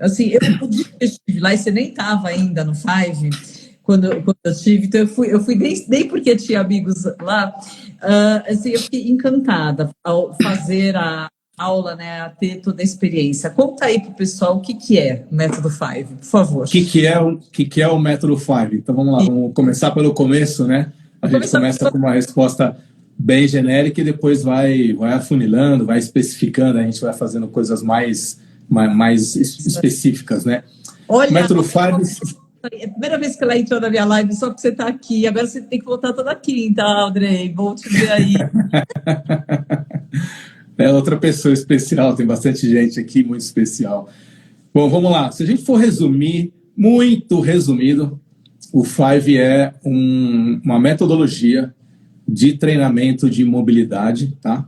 Assim, o dia que eu estive lá, e você nem estava ainda no Five, quando eu estive, então eu fui nem porque tinha amigos lá, assim, eu fiquei encantada ao fazer a aula, né, a ter toda a experiência. Conta aí para o pessoal o que, que é o Método Five, por favor. Que é o método Five? Então vamos lá, vamos começar pelo começo, né? A gente começa com uma resposta bem genérica e depois vai afunilando, vai especificando, a gente vai fazendo coisas mais específicas, né? Olha, método Five. É a primeira vez que ela entrou na minha live, só que você está aqui. Agora você tem que voltar toda quinta, Audrey. Vou te ver aí. É outra pessoa especial, tem bastante gente aqui muito especial. Bom, vamos lá. Se a gente for resumir, muito resumido, o Five é uma metodologia de treinamento de mobilidade, tá?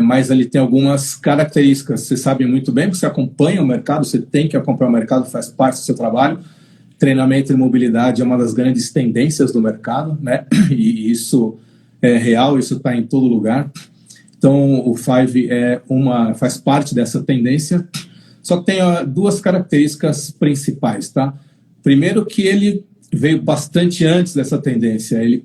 Mas ele tem algumas características. Você sabe muito bem, porque você acompanha o mercado, você tem que acompanhar o mercado, faz parte do seu trabalho. Treinamento e mobilidade é uma das grandes tendências do mercado, né? E isso é real, isso está em todo lugar. Então, o Five faz parte dessa tendência, só que tem duas características principais, tá? Primeiro que ele veio bastante antes dessa tendência, ele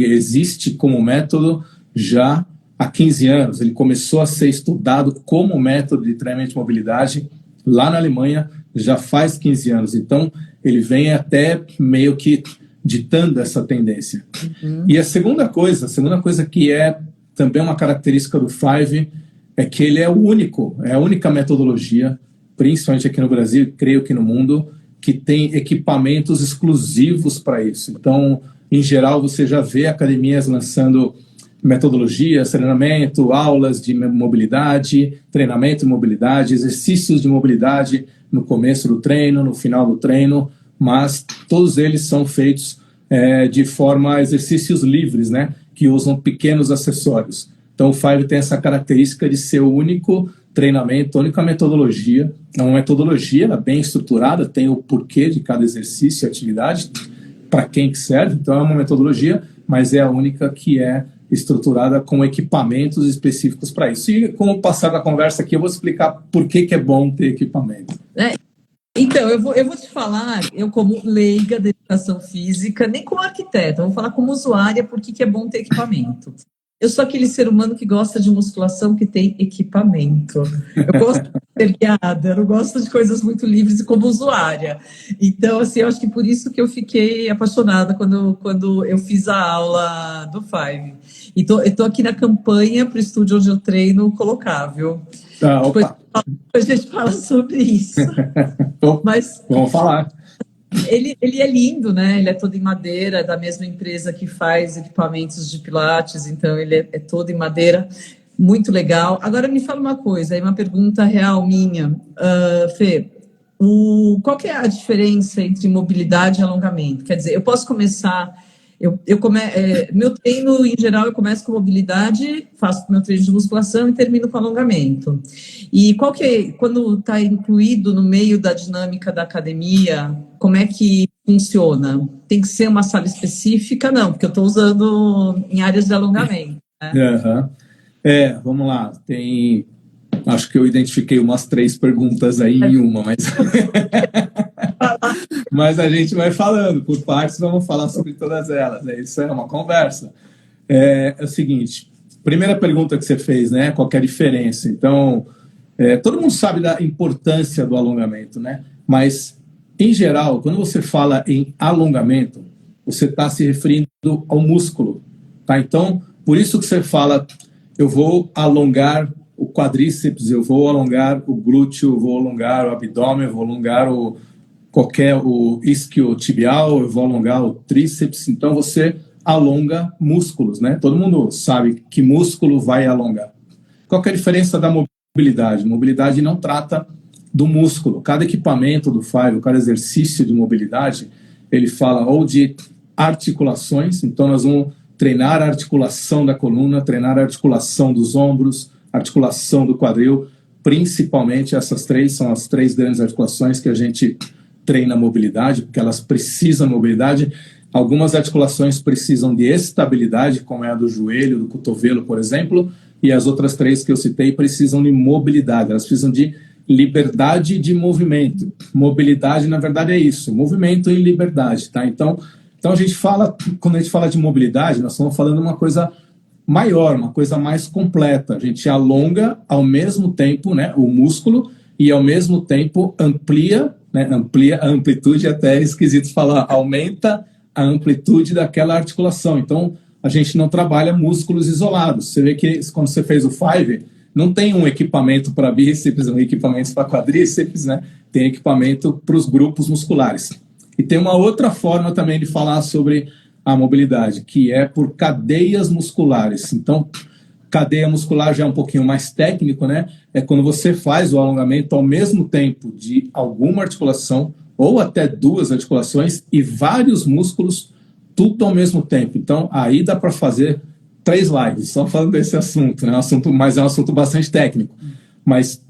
existe como método já há 15 anos, ele começou a ser estudado como método de treinamento de mobilidade lá na Alemanha já faz 15 anos, então ele vem até meio que ditando essa tendência. E a segunda coisa que é também uma característica do Five é que ele é a única metodologia, principalmente aqui no Brasil, creio que no mundo, que tem equipamentos exclusivos para isso. Então, em geral, você já vê academias lançando metodologias, treinamento, aulas de mobilidade, treinamento de mobilidade, exercícios de mobilidade no começo do treino, no final do treino, mas todos eles são feitos de forma exercícios livres, né? Que usam pequenos acessórios. Então, o Five tem essa característica de ser o único treinamento, a única metodologia. É uma metodologia bem estruturada, tem o porquê de cada exercício e atividade, para quem que serve. Então, é uma metodologia, mas é a única que é estruturada com equipamentos específicos para isso. E com o passar da conversa aqui, eu vou explicar por que é bom ter equipamento. Então, eu vou te falar, eu como leiga de educação física, nem como arquiteta, eu vou falar como usuária por que é bom ter equipamento. Eu sou aquele ser humano que gosta de musculação que tem equipamento. Eu gosto de ser guiada, eu não gosto de coisas muito livres como usuária. Então, assim, eu acho que por isso que eu fiquei apaixonada quando eu fiz a aula do Five. E tô aqui na campanha para o estúdio onde eu treino colocar, viu? Depois a gente fala sobre isso. Mas vamos falar. Ele é lindo, né? Ele é todo em madeira, da mesma empresa que faz equipamentos de pilates, então ele é todo em madeira, muito legal. Agora me fala uma coisa, aí uma pergunta real minha, Fê, qual que é a diferença entre mobilidade e alongamento? Quer dizer, eu posso começar, meu treino em geral eu começo com mobilidade, faço meu treino de musculação e termino com alongamento. E quando está incluído no meio da dinâmica da academia, como é que funciona? Tem que ser uma sala específica? Não, porque eu estou usando em áreas de alongamento. Né? Vamos lá. Acho que eu identifiquei umas 3 perguntas aí em uma, mas a gente vai falando por partes, vamos falar sobre todas elas. Isso é uma conversa. É o seguinte, primeira pergunta que você fez, né? Qual que é a diferença? Então, todo mundo sabe da importância do alongamento, né? Mas em geral, quando você fala em alongamento, você está se referindo ao músculo, tá? Então, por isso que você fala, eu vou alongar o quadríceps, eu vou alongar o glúteo, eu vou alongar o abdômen, eu vou alongar o isquiotibial, eu vou alongar o tríceps. Então, você alonga músculos, né? Todo mundo sabe que músculo vai alongar. Qual que é a diferença da mobilidade? Mobilidade não trata do músculo. Cada equipamento do Five, cada exercício de mobilidade, ele fala ou de articulações, então nós vamos treinar a articulação da coluna, treinar a articulação dos ombros, articulação do quadril, principalmente essas 3 são as 3 grandes articulações que a gente treina a mobilidade, porque elas precisam de mobilidade. Algumas articulações precisam de estabilidade, como é a do joelho, do cotovelo, por exemplo, e as outras 3 que eu citei precisam de mobilidade, elas precisam de liberdade de movimento. Mobilidade, na verdade, é isso, movimento e liberdade, tá? Então a gente fala, quando a gente fala de mobilidade, nós estamos falando uma coisa maior, uma coisa mais completa. A gente alonga ao mesmo tempo, né, o músculo e ao mesmo tempo amplia, né, amplia a amplitude, até é esquisito falar, aumenta a amplitude daquela articulação. Então, a gente não trabalha músculos isolados. Você vê que quando você fez o Five, não tem um equipamento para bíceps, um equipamento para quadríceps, né? Tem equipamento para os grupos musculares. E tem uma outra forma também de falar sobre a mobilidade, que é por cadeias musculares. Então, cadeia muscular já é um pouquinho mais técnico, né? É quando você faz o alongamento ao mesmo tempo de alguma articulação, ou até duas articulações, e vários músculos, tudo ao mesmo tempo. Então, aí dá para fazer 3 lives, só falando desse assunto, né? Mas é um assunto bastante técnico. Mas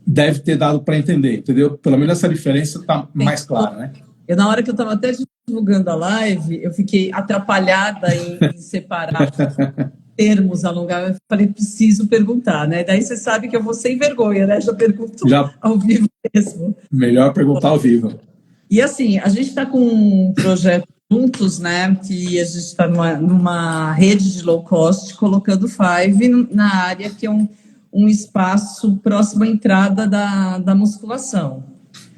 deve ter dado para entender, entendeu? Pelo menos essa diferença está mais clara, né? Na hora que eu estava até divulgando a live, eu fiquei atrapalhada em separar termos alongar. Eu falei, preciso perguntar, né? Daí você sabe que eu vou sem vergonha, né? Já pergunto ao vivo mesmo. Melhor perguntar ao vivo. E assim, a gente está com um projeto juntos, né? Que a gente está numa rede de low cost, colocando Five na área que é um espaço próximo à entrada da musculação,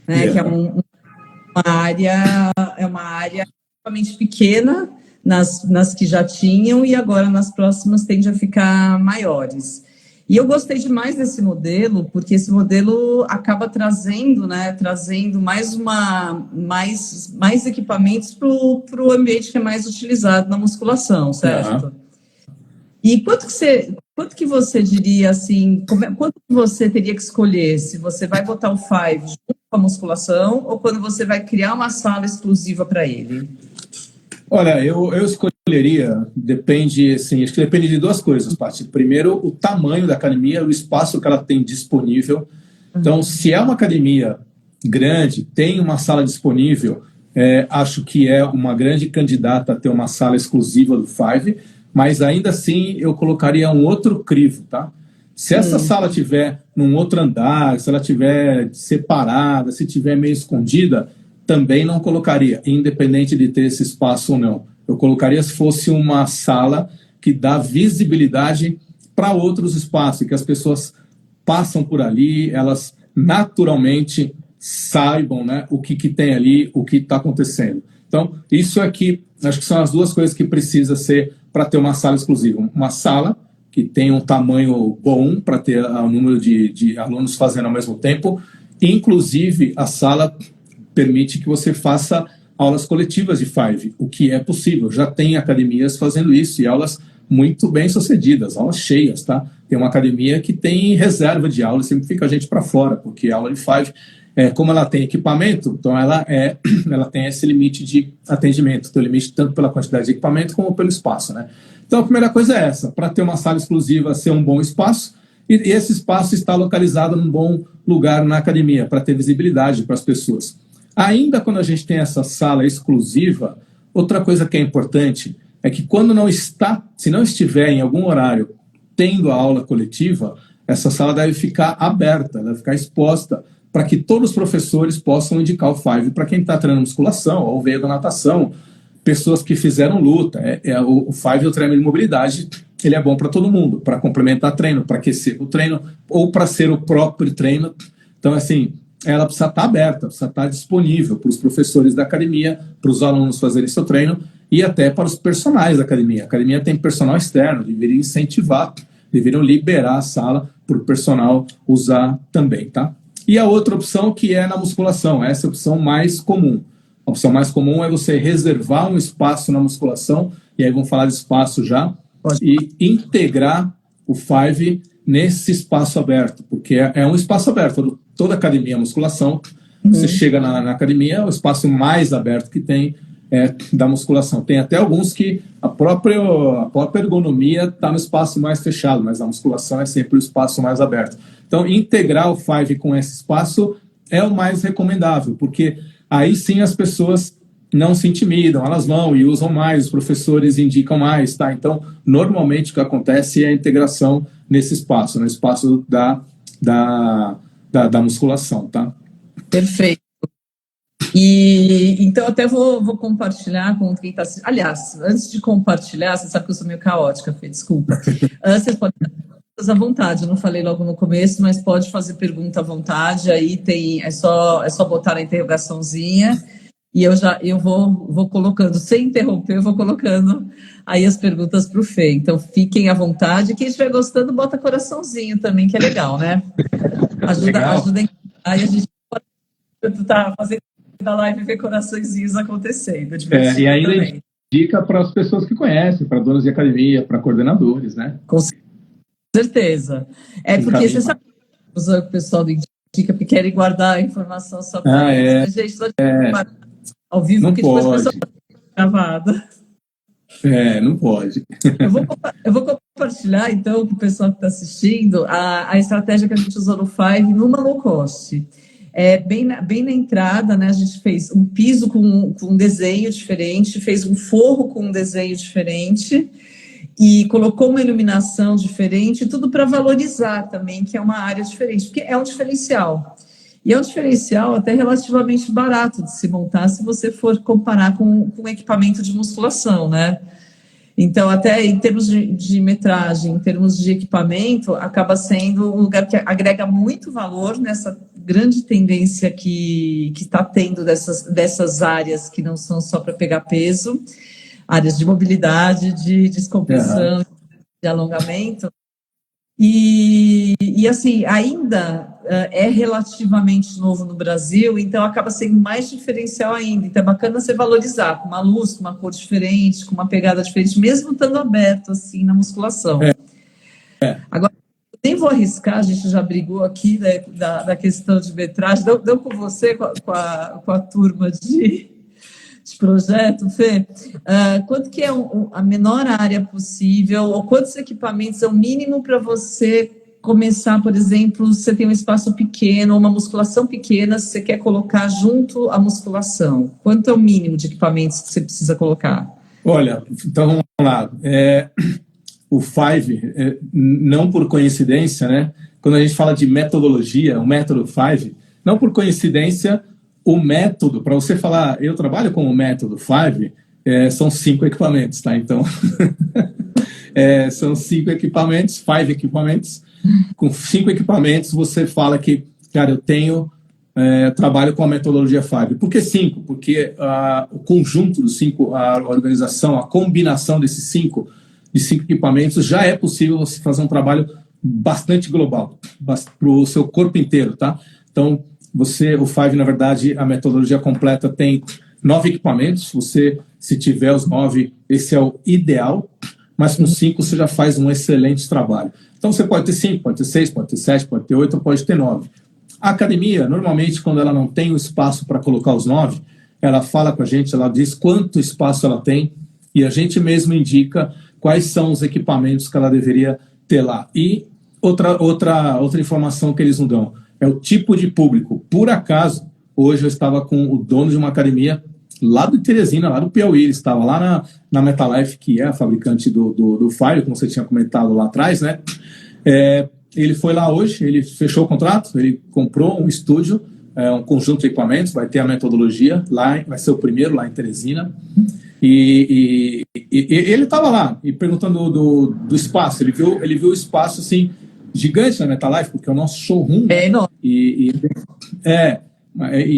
né? Que é uma área relativamente pequena nas que já tinham e agora nas próximas tende a ficar maiores. E eu gostei demais desse modelo, porque esse modelo acaba trazendo mais equipamentos para o ambiente que é mais utilizado na musculação, certo? Uhum. E quanto que você diria assim, quanto que você teria que escolher se você vai botar o Five junto com a musculação ou quando você vai criar uma sala exclusiva para ele? Olha, eu escolheria, depende, assim, acho que depende de 2 coisas, Paty. Primeiro, o tamanho da academia, o espaço que ela tem disponível. Então, se é uma academia grande, tem uma sala disponível, acho que é uma grande candidata a ter uma sala exclusiva do Five, mas ainda assim eu colocaria um outro crivo, tá? Se essa sala tiver num outro andar, se ela tiver separada, se tiver meio escondida, também não colocaria, independente de ter esse espaço ou não. Eu colocaria se fosse uma sala que dá visibilidade para outros espaços, que as pessoas passam por ali, elas naturalmente saibam, né, o que tem ali, o que está acontecendo. Então, isso aqui, acho que são as 2 coisas que precisa ser para ter uma sala exclusiva. Uma sala que tem um tamanho bom para ter o número de alunos fazendo ao mesmo tempo, inclusive a sala permite que você faça aulas coletivas de Five, o que é possível. Já tem academias fazendo isso e aulas muito bem sucedidas, aulas cheias, tá? Tem uma academia que tem reserva de aula, sempre fica a gente para fora, porque a aula de Five, como ela tem equipamento, então ela tem esse limite de atendimento, tem o limite tanto pela quantidade de equipamento como pelo espaço, né? Então a primeira coisa é essa, para ter uma sala exclusiva, ser um bom espaço, e esse espaço está localizado num bom lugar na academia, para ter visibilidade para as pessoas. Ainda quando a gente tem essa sala exclusiva, outra coisa que é importante é que se não estiver em algum horário tendo a aula coletiva, essa sala deve ficar aberta, deve ficar exposta para que todos os professores possam indicar o Five para quem está treinando musculação ou veio da natação, pessoas que fizeram luta. O Five, o treino de mobilidade, ele é bom para todo mundo, para complementar treino, para aquecer o treino ou para ser o próprio treino. Então, assim, ela precisa estar aberta, precisa estar disponível para os professores da academia, para os alunos fazerem seu treino e até para os personagens da academia. A academia tem personal externo, deveria incentivar, deveriam liberar a sala para o personal usar também, tá? E a outra opção que é na musculação, essa é a opção mais comum. A opção mais comum é você reservar um espaço na musculação, e aí vamos falar de espaço já, e integrar o Five nesse espaço aberto, porque é um espaço aberto. Toda academia musculação, você chega na academia, é o espaço mais aberto que tem da musculação. Tem até alguns que a própria ergonomia está no espaço mais fechado, mas a musculação é sempre o espaço mais aberto. Então, integrar o Five com esse espaço é o mais recomendável, porque aí sim as pessoas não se intimidam, elas vão e usam mais, os professores indicam mais, tá? Então, normalmente o que acontece é a integração nesse espaço, no espaço da da musculação, tá? Perfeito. E então até vou compartilhar com quem está assistindo. Aliás, antes de compartilhar, você sabe que eu sou meio caótica, Fê, desculpa. Vocês podem fazer perguntas à vontade, eu não falei logo no começo, mas pode fazer pergunta à vontade, aí é só botar na interrogaçãozinha e eu vou colocando, sem interromper, eu vou colocando aí as perguntas para o Fê. Então fiquem à vontade. Quem estiver gostando, bota coraçãozinho também, que é legal, né? Ajuda aí a gente pode estar fazendo da live ver coraçõezinhos acontecendo. E ainda dica para as pessoas que conhecem, para donos de academia, para coordenadores, né? Com certeza. Porque você sabe que o pessoal do Indica porque querem guardar a informação só para eles. Gente, só ao vivo, não que pode. Depois a pessoa gravada. Não pode. Eu vou compartilhar, então, com o pessoal que está assistindo, a estratégia que a gente usou no Five numa low cost. Bem na entrada, né, a gente fez um piso com um desenho diferente, fez um forro com um desenho diferente e colocou uma iluminação diferente, tudo para valorizar também, que é uma área diferente, porque é um diferencial. E é um diferencial até relativamente barato de se montar se você for comparar com equipamento de musculação, né? Então, até em termos de metragem, em termos de equipamento, acaba sendo um lugar que agrega muito valor nessa grande tendência que está tendo dessas áreas que não são só para pegar peso, áreas de mobilidade, de descompressão, de alongamento. E assim, ainda é relativamente novo no Brasil, então acaba sendo mais diferencial ainda. Então é bacana você valorizar com uma luz, com uma cor diferente, com uma pegada diferente, mesmo estando aberto assim na musculação. Agora, eu nem vou arriscar, a gente já brigou aqui, né, da questão de metragem. Deu com você, com a turma de projeto, Fê? Quanto que é a menor área possível, ou quantos equipamentos é o mínimo para você começar, por exemplo, você tem um espaço pequeno, uma musculação pequena, você quer colocar junto à musculação? Quanto é o mínimo de equipamentos que você precisa colocar? Olha, então vamos lá. O Five, não por coincidência, né? Quando a gente fala de metodologia, o método Five, não por coincidência, o método, para você falar, eu trabalho com o método Five, são 5 equipamentos, tá? Então, são 5 equipamentos, 5 equipamentos. Com 5 equipamentos, você fala que, cara, eu trabalho com a metodologia Five. Por que 5? Porque o conjunto dos 5, a organização, a combinação desses 5 equipamentos, já é possível você fazer um trabalho bastante global, para o seu corpo inteiro, tá? Então, o Five, na verdade, a metodologia completa tem 9 equipamentos. Se tiver os 9, esse é o ideal, mas com 5 você já faz um excelente trabalho. Então, você pode ter 5, pode ter 6, pode ter 7, pode ter 8, ou pode ter 9. A academia, normalmente, quando ela não tem o espaço para colocar os 9, ela fala com a gente, ela diz quanto espaço ela tem, e a gente mesmo indica quais são os equipamentos que ela deveria ter lá. E outra informação que eles não dão é o tipo de público. Por acaso, hoje eu estava com o dono de uma academia lá de Teresina, lá do Piauí. Ele estava lá na Metalife, que é a fabricante do Fire, como você tinha comentado lá atrás, né? Ele foi lá hoje, ele fechou o contrato, ele comprou um estúdio, um conjunto de equipamentos, vai ter a metodologia lá, vai ser o primeiro lá em Teresina. E ele estava lá e perguntando do espaço. Ele viu o espaço assim gigante na Metalife, porque é o nosso showroom. É enorme. E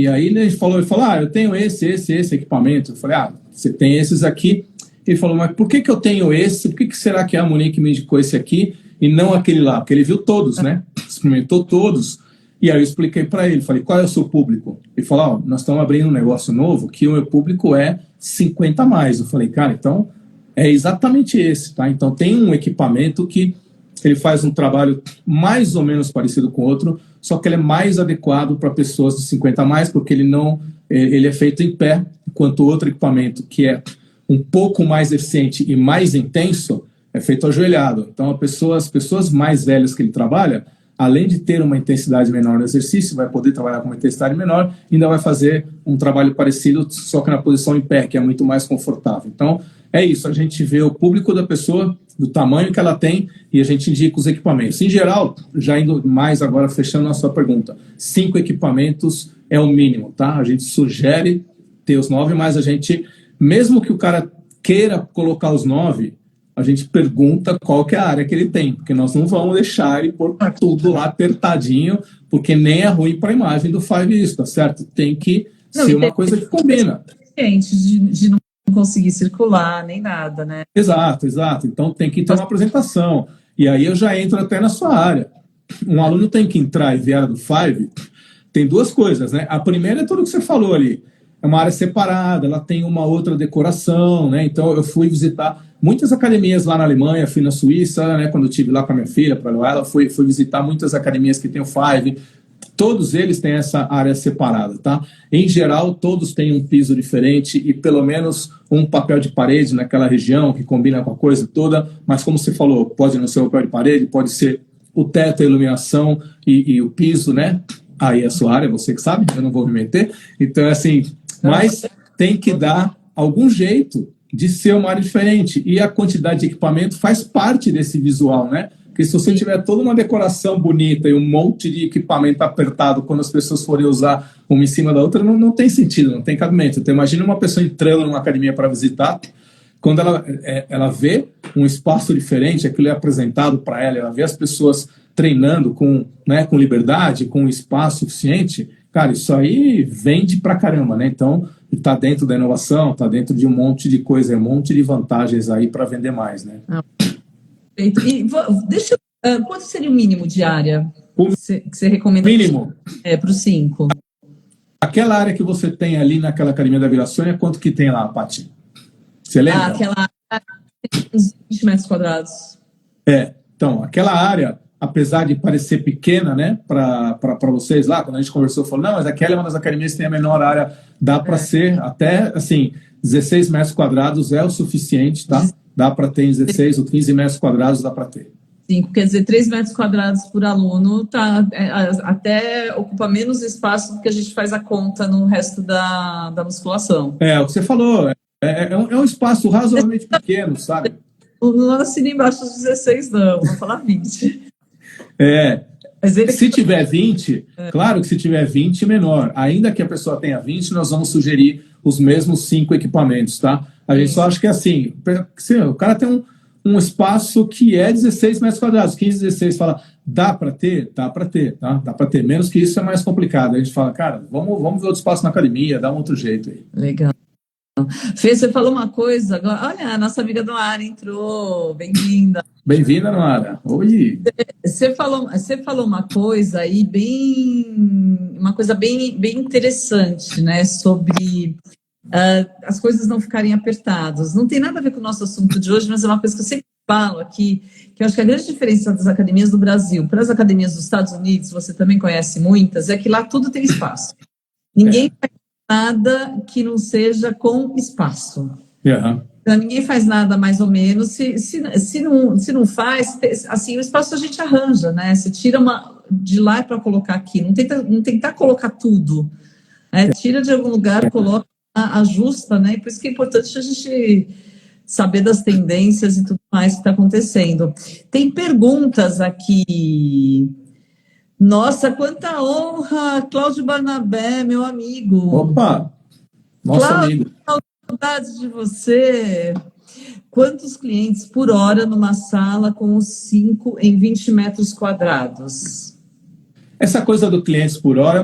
aí ele falou, eu tenho esse equipamento. Eu falei, você tem esses aqui. Ele falou, mas por que eu tenho esse? Por que será que a Monique me indicou esse aqui e não aquele lá? Porque ele viu todos, né? Experimentou todos. E aí eu expliquei para ele, falei, qual é o seu público? Ele falou, nós estamos abrindo um negócio novo que o meu público é 50 a mais. Eu falei, cara, então é exatamente esse, tá? Então tem um equipamento que ele faz um trabalho mais ou menos parecido com o outro, só que ele é mais adequado para pessoas de 50 a mais, porque ele é feito em pé, enquanto o outro equipamento, que é um pouco mais eficiente e mais intenso, é feito ajoelhado. Então as pessoas mais velhas que ele trabalha além de ter uma intensidade menor no exercício, vai poder trabalhar com uma intensidade menor, ainda vai fazer um trabalho parecido, só que na posição em pé, que é muito mais confortável. Então, é isso, a gente vê o público da pessoa, do tamanho que ela tem, e a gente indica os equipamentos. Em geral, já indo mais agora, fechando a sua pergunta, 5 equipamentos é o mínimo, tá? A gente sugere ter os 9, mas a gente, mesmo que o cara queira colocar os 9, a gente pergunta qual que é a área que ele tem, porque nós não vamos deixar ele pôr tudo lá apertadinho, porque nem é ruim para a imagem do Five isso, tá certo? Tem que ser uma coisa que combina. De não conseguir circular, nem nada, né? Exato. Então tem que ter uma apresentação. E aí eu já entro até na sua área. Um aluno tem que entrar e ver a área do Five, tem 2 coisas, né? A primeira é tudo que você falou ali. É uma área separada, ela tem uma outra decoração, né? Então eu fui visitar muitas academias lá na Alemanha, fui na Suíça, né? Quando eu estive lá com a minha filha, para ela, fui visitar muitas academias que tem o Five. Todos eles têm essa área separada, tá? Em geral, todos têm um piso diferente e pelo menos um papel de parede naquela região que combina com a coisa toda, mas como você falou, pode não ser o papel de parede, pode ser o teto, a iluminação e o piso, né? Aí é a sua área, você que sabe, eu não vou me meter. Então, assim, mas tem que dar algum jeito de ser uma área diferente. E a quantidade de equipamento faz parte desse visual, né? Porque se você tiver toda uma decoração bonita e um monte de equipamento apertado quando as pessoas forem usar uma em cima da outra, não tem sentido, não tem cabimento. Então, imagina uma pessoa entrando numa academia para visitar, quando ela vê um espaço diferente, aquilo é apresentado para ela, ela vê as pessoas treinando com liberdade, com espaço suficiente, cara, isso aí vende pra caramba, né? Então, está dentro da inovação, está dentro de um monte de coisa, um monte de vantagens aí para vender mais, né? E quanto seria o mínimo de área que você recomenda? Mínimo? Para os 5. Aquela área que você tem ali naquela academia da Vila Sônia, quanto que tem lá, Paty? Você lembra? Aquela área tem uns 20 metros quadrados. Então, aquela área, apesar de parecer pequena, né, para vocês lá, quando a gente conversou, falou, não, mas aquela é uma das academias que tem a menor área, dá para ser até, assim, 16 metros quadrados é o suficiente, tá? Dá para ter 16 ou 15 metros quadrados, dá para ter. 5, quer dizer, 3 metros quadrados por aluno, até ocupa menos espaço do que a gente faz a conta no resto da musculação. O que você falou, é um espaço razoavelmente pequeno, sabe? Não assina embaixo dos 16, não, vou falar 20. Se tiver 20, claro que se tiver 20, menor. Ainda que a pessoa tenha 20, nós vamos sugerir os mesmos 5 equipamentos, tá? A gente só acha que assim, o cara tem um espaço que é 16 metros quadrados, 15, 16, fala, dá para ter? Dá para ter, tá? Dá para ter. Menos que isso é mais complicado. A gente fala, cara, vamos ver outro espaço na academia, dá um outro jeito aí. Legal. Fê, você falou uma coisa agora. Olha, a nossa amiga Noara entrou. Bem-vinda. Bem-vinda, Noara. Oi. Você falou uma coisa aí uma coisa bem interessante, né? Sobre as coisas não ficarem apertadas. Não tem nada a ver com o nosso assunto de hoje, mas é uma coisa que eu sempre falo aqui, que eu acho que a grande diferença das academias do Brasil para as academias dos Estados Unidos, você também conhece muitas, é que lá tudo tem espaço. Ninguém faz nada que não seja com espaço. Então, ninguém faz nada mais ou menos. Se não faz, assim, o espaço a gente arranja, né? Você tira de lá para colocar aqui. Não tentar colocar tudo. Né? Tira de algum lugar, coloca, ajusta, né? E por isso que é importante a gente saber das tendências e tudo mais que está acontecendo. Tem perguntas aqui. Nossa, quanta honra! Cláudio Barnabé, meu amigo. Opa! Nosso amigo. Saudades de você. Quantos clientes por hora numa sala com os 5 em 20 metros quadrados? Essa coisa do clientes por hora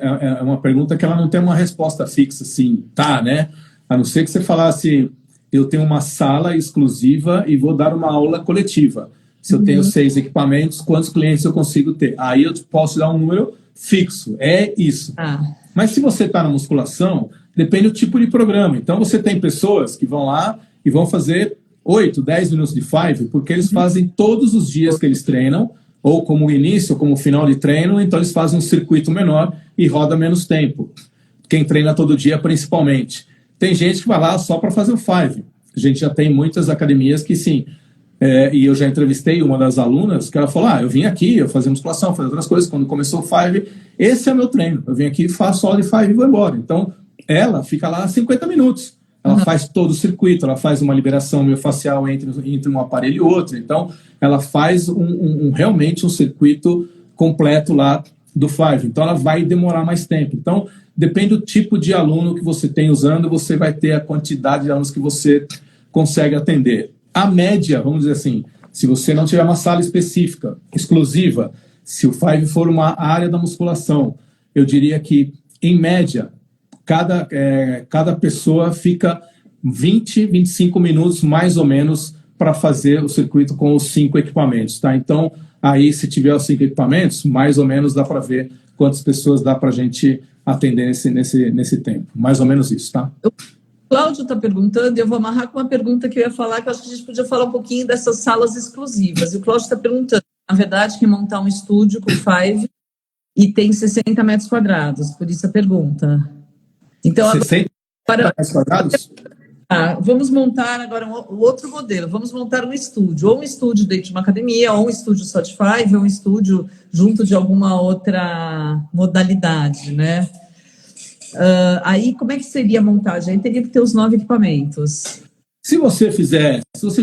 é uma pergunta que ela não tem uma resposta fixa, assim, tá, né? A não ser que você falasse, eu tenho uma sala exclusiva e vou dar uma aula coletiva. Se eu tenho 6 equipamentos, quantos clientes eu consigo ter? Aí eu posso dar um número fixo, é isso. Mas se você está na musculação, depende do tipo de programa. Então você tem pessoas que vão lá e vão fazer 8, 10 minutos de Five, porque eles fazem todos os dias que eles treinam, ou como início, ou como final de treino, então eles fazem um circuito menor e roda menos tempo. Quem treina todo dia, principalmente. Tem gente que vai lá só para fazer o Five. A gente já tem muitas academias que, sim, E eu já entrevistei uma das alunas que ela falou, eu vim aqui, eu fazia musculação, fazia outras coisas, quando começou o Five, esse é o meu treino, eu vim aqui, faço aula de Five e vou embora. Então, ela fica lá 50 minutos, ela faz todo o circuito, ela faz uma liberação miofascial entre um aparelho e outro, então ela faz realmente um circuito completo lá do Five, então ela vai demorar mais tempo. Então, depende do tipo de aluno que você tem usando, você vai ter a quantidade de alunos que você consegue atender. A média, vamos dizer assim, se você não tiver uma sala específica, exclusiva, se o Five for uma área da musculação, eu diria que, em média, cada pessoa fica 20, 25 minutos, mais ou menos, para fazer o circuito com os 5 equipamentos, tá? Então, aí, se tiver os 5 equipamentos, mais ou menos dá para ver quantas pessoas dá para a gente atender nesse tempo. Mais ou menos isso, tá? Cláudio está perguntando, e eu vou amarrar com uma pergunta que eu ia falar, que eu acho que a gente podia falar um pouquinho dessas salas exclusivas. E o Cláudio está perguntando, na verdade, que montar um estúdio com Five e tem 60 metros quadrados, por isso a pergunta. Então, 60 metros quadrados? Vamos montar agora um outro modelo, vamos montar um estúdio, ou um estúdio dentro de uma academia, ou um estúdio só de Five, ou um estúdio junto de alguma outra modalidade, né? Aí, como é que seria a montagem? Aí teria que ter os 9 equipamentos. Se você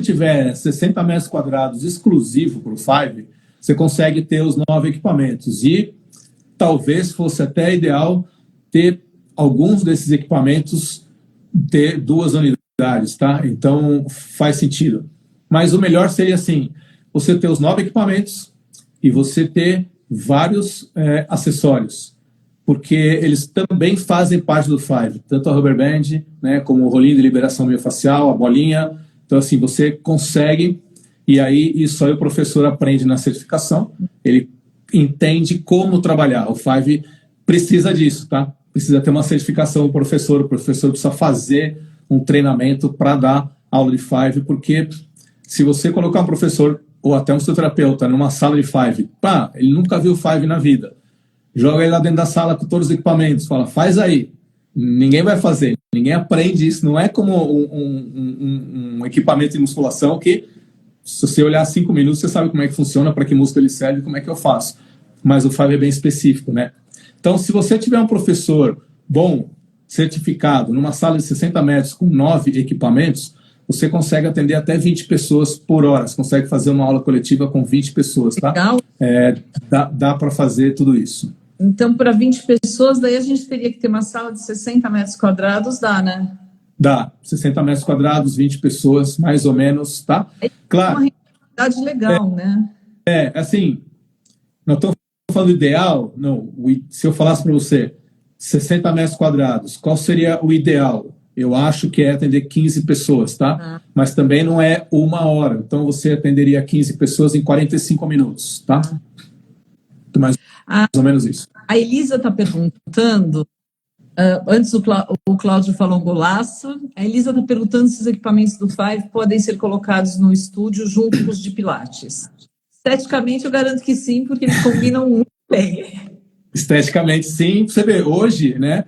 tiver 60 metros quadrados exclusivo para o Five, você consegue ter os 9 equipamentos. E talvez fosse até ideal ter alguns desses equipamentos, ter 2 unidades, tá? Então, faz sentido. Mas o melhor seria assim, você ter os 9 equipamentos e você ter vários acessórios, porque eles também fazem parte do Five, tanto a rubber band, né, como o rolinho de liberação miofascial, a bolinha. Então, assim, você consegue, e aí isso aí o professor aprende na certificação, ele entende como trabalhar. O Five precisa disso, tá? Precisa ter uma certificação o professor precisa fazer um treinamento para dar aula de Five, porque se você colocar um professor ou até um fisioterapeuta numa sala de Five, ele nunca viu Five na vida, joga ele lá dentro da sala com todos os equipamentos, fala, faz aí. Ninguém vai fazer, ninguém aprende isso. Não é como um equipamento de musculação que, se você olhar 5 minutos, você sabe como é que funciona, para que músculo ele serve, como é que eu faço. Mas o Five é bem específico, né? Então, se você tiver um professor bom, certificado, numa sala de 60 metros com 9 equipamentos, você consegue atender até 20 pessoas por hora. Você consegue fazer uma aula coletiva com 20 pessoas, tá? Legal. Dá para fazer tudo isso. Então, para 20 pessoas, daí a gente teria que ter uma sala de 60 metros quadrados, dá, né? Dá. 60 metros quadrados, 20 pessoas, mais ou menos, tá? Claro. É uma realidade legal, né? Assim, não estou falando ideal, não. Se eu falasse para você 60 metros quadrados, qual seria o ideal? Eu acho que é atender 15 pessoas, tá? Mas também não é 1 hora. Então, você atenderia 15 pessoas em 45 minutos, tá? Mais ou menos isso. A Elisa está perguntando, antes o Cláudio falou um golaço, a Elisa está perguntando se os equipamentos do Five podem ser colocados no estúdio junto com os de Pilates. Esteticamente, eu garanto que sim, porque eles combinam muito bem. Esteticamente, sim. Você vê, hoje, né,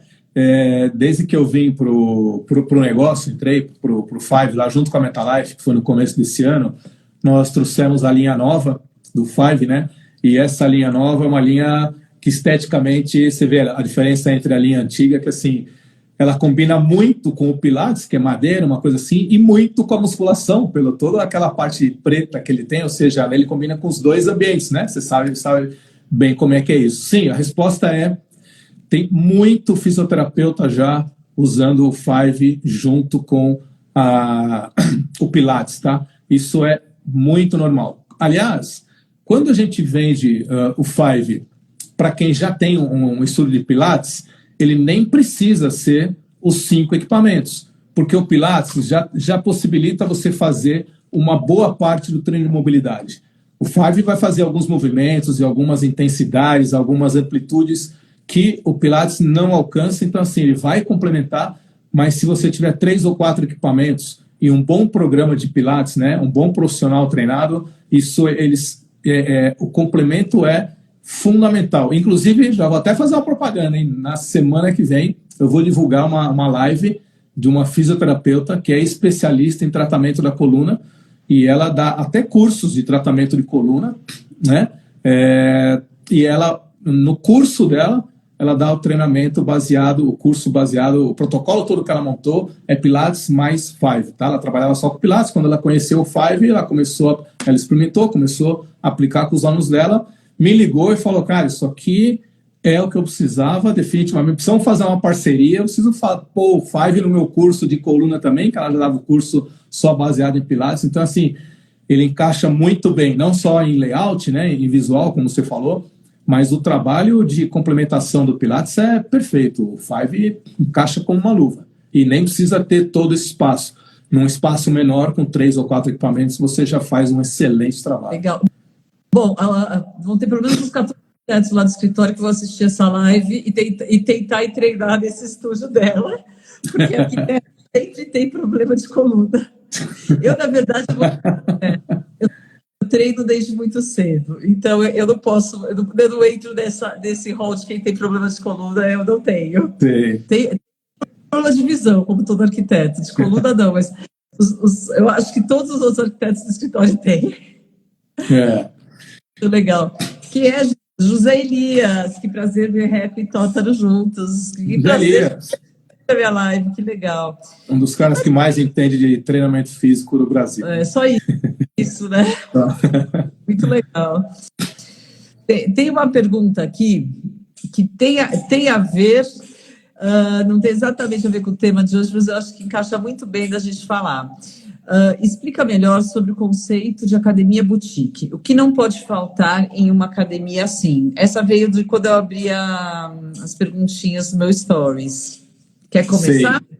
desde que eu vim pro negócio, entrei pro Five lá junto com a Metalife, que foi no começo desse ano, nós trouxemos a linha nova do Five, né? E essa linha nova é uma linha que esteticamente, você vê a diferença entre a linha antiga, que assim, ela combina muito com o Pilates, que é madeira, uma coisa assim, e muito com a musculação, pela toda aquela parte preta que ele tem, ou seja, ele combina com os 2 ambientes, né? Você sabe bem como é que é isso. Sim, a resposta tem muito fisioterapeuta já usando o Five junto com o Pilates, tá? Isso é muito normal. Aliás, quando a gente vende o Five para quem já tem um estudo de Pilates, ele nem precisa ser os 5 equipamentos, porque o Pilates já possibilita você fazer uma boa parte do treino de mobilidade. O Five vai fazer alguns movimentos e algumas intensidades, algumas amplitudes que o Pilates não alcança, então assim, ele vai complementar, mas se você tiver 3 ou 4 equipamentos e um bom programa de Pilates, né, um bom profissional treinado, o complemento é fundamental. Inclusive, já vou até fazer uma propaganda, hein? Na semana que vem eu vou divulgar uma live de uma fisioterapeuta que é especialista em tratamento da coluna, e ela dá até cursos de tratamento de coluna, né? E ela, no curso dela, ela dá o treinamento baseado, o curso baseado, o protocolo todo que ela montou é Pilates mais Five, tá? Ela trabalhava só com Pilates, quando ela conheceu o Five, ela experimentou, começou a aplicar com os alunos dela, me ligou e falou, cara, isso aqui é o que eu precisava, definitivamente, precisamos fazer uma parceria, eu preciso pôr o Five no meu curso de coluna também, que ela já dava o curso só baseado em Pilates, então assim, ele encaixa muito bem, não só em layout, né, em visual, como você falou, mas o trabalho de complementação do Pilates é perfeito. O Five encaixa como uma luva. E nem precisa ter todo esse espaço. Num espaço menor, com 3 ou 4 equipamentos, você já faz um excelente trabalho. Legal. Bom, vão ter pelo menos uns 14 arquitetos lá do escritório que vão assistir essa live e tentar ir treinar nesse estúdio dela, porque aqui sempre tem problema de coluna. Eu, na verdade, eu treino desde muito cedo, então eu não posso, eu não entro nesse rol de quem tem problemas de coluna, eu não tenho. Tem problemas de visão, como todo arquiteto, de coluna não, mas eu acho que todos os outros arquitetos do escritório têm. Muito legal. Que é José Elias, que prazer ver Rap e Tótaro juntos. Que prazer ver a minha live, que legal. Um dos caras que mais entende de treinamento físico do Brasil. É só isso, né? Muito legal. Tem uma pergunta aqui que tem a ver, não tem exatamente a ver com o tema de hoje, mas eu acho que encaixa muito bem da gente falar. Explica melhor sobre o conceito de academia boutique. O que não pode faltar em uma academia assim? Essa veio de quando eu abri as perguntinhas no meu Stories. Quer começar? Sei.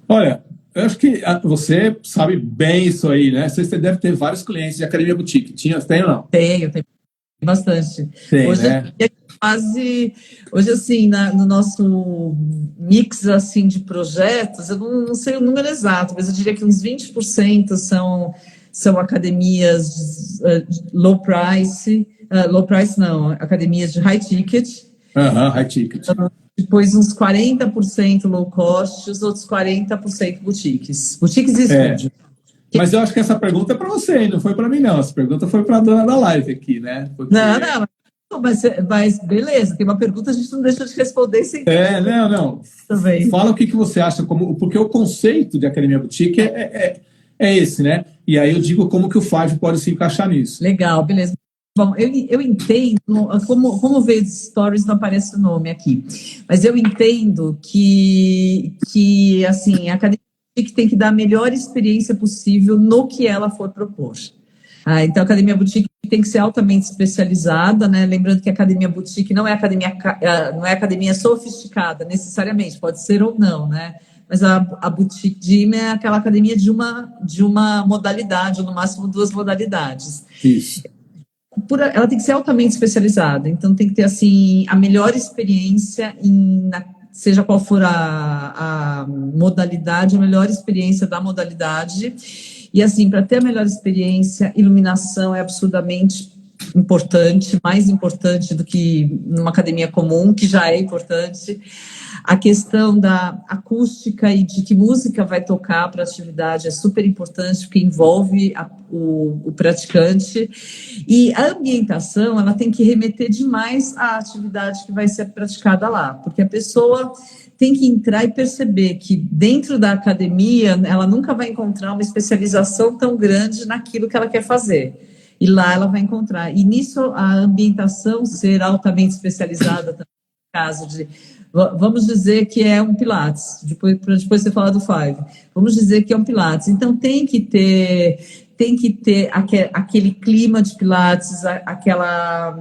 Olha, eu acho que você sabe bem isso aí, né? Você deve ter vários clientes de academia boutique. Tem ou não? Tenho bastante. Tem, hoje né? Hoje, assim, no nosso mix assim, de projetos, eu não sei o número exato, mas eu diria que uns 20% são academias low price não, academias de high ticket. High ticket. Depois uns 40% low cost, os outros 40% boutiques. Boutiques e estúdio. Mas eu acho que essa pergunta é para você, não foi para mim, não. Essa pergunta foi para a dona da live aqui, né? Porque... Não, mas beleza, tem uma pergunta, a gente não deixa de responder sem... Não. Também. Fala o que você acha, porque o conceito de academia boutique é esse, né? E aí eu digo como que o Five pode se encaixar nisso. Legal, beleza. Bom, eu entendo, como veio dos stories, não aparece o nome aqui, mas eu entendo que assim, a academia boutique tem que dar a melhor experiência possível no que ela for propor. Então, a academia boutique tem que ser altamente especializada, né? Lembrando que a academia boutique não é academia sofisticada, necessariamente, pode ser ou não, né? Mas a boutique gym é aquela academia de uma modalidade, ou no máximo 2 modalidades. Isso. Ela tem que ser altamente especializada, então tem que ter assim a melhor experiência seja qual for a modalidade, a melhor experiência da modalidade. E assim, para ter a melhor experiência, iluminação é absurdamente importante, mais importante do que numa academia comum, que já é importante. A questão da acústica e de que música vai tocar para a atividade é super importante, porque envolve o praticante. E a ambientação, ela tem que remeter demais à atividade que vai ser praticada lá, porque a pessoa tem que entrar e perceber que dentro da academia ela nunca vai encontrar uma especialização tão grande naquilo que ela quer fazer. E lá ela vai encontrar. E nisso a ambientação ser altamente especializada, no caso de... Vamos dizer que é um Pilates, depois você falar do Five. Vamos dizer que é um Pilates. Então tem que ter aquele clima de Pilates, aquela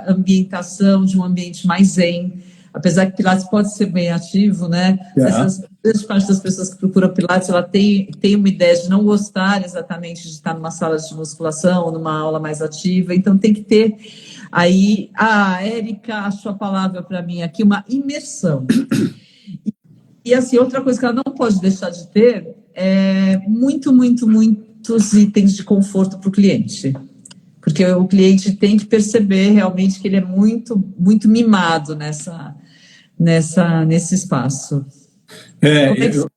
ambientação de um ambiente mais zen. Apesar que Pilates pode ser bem ativo, né? Grande parte das pessoas que procuram Pilates, ela tem uma ideia de não gostar exatamente de estar numa sala de musculação ou numa aula mais ativa. Então tem que ter aí, a Érica achou a palavra para mim aqui, uma imersão. E assim, outra coisa que ela não pode deixar de ter é muitos itens de conforto para o cliente. Porque o cliente tem que perceber realmente que ele é muito mimado nesse espaço. Como é que o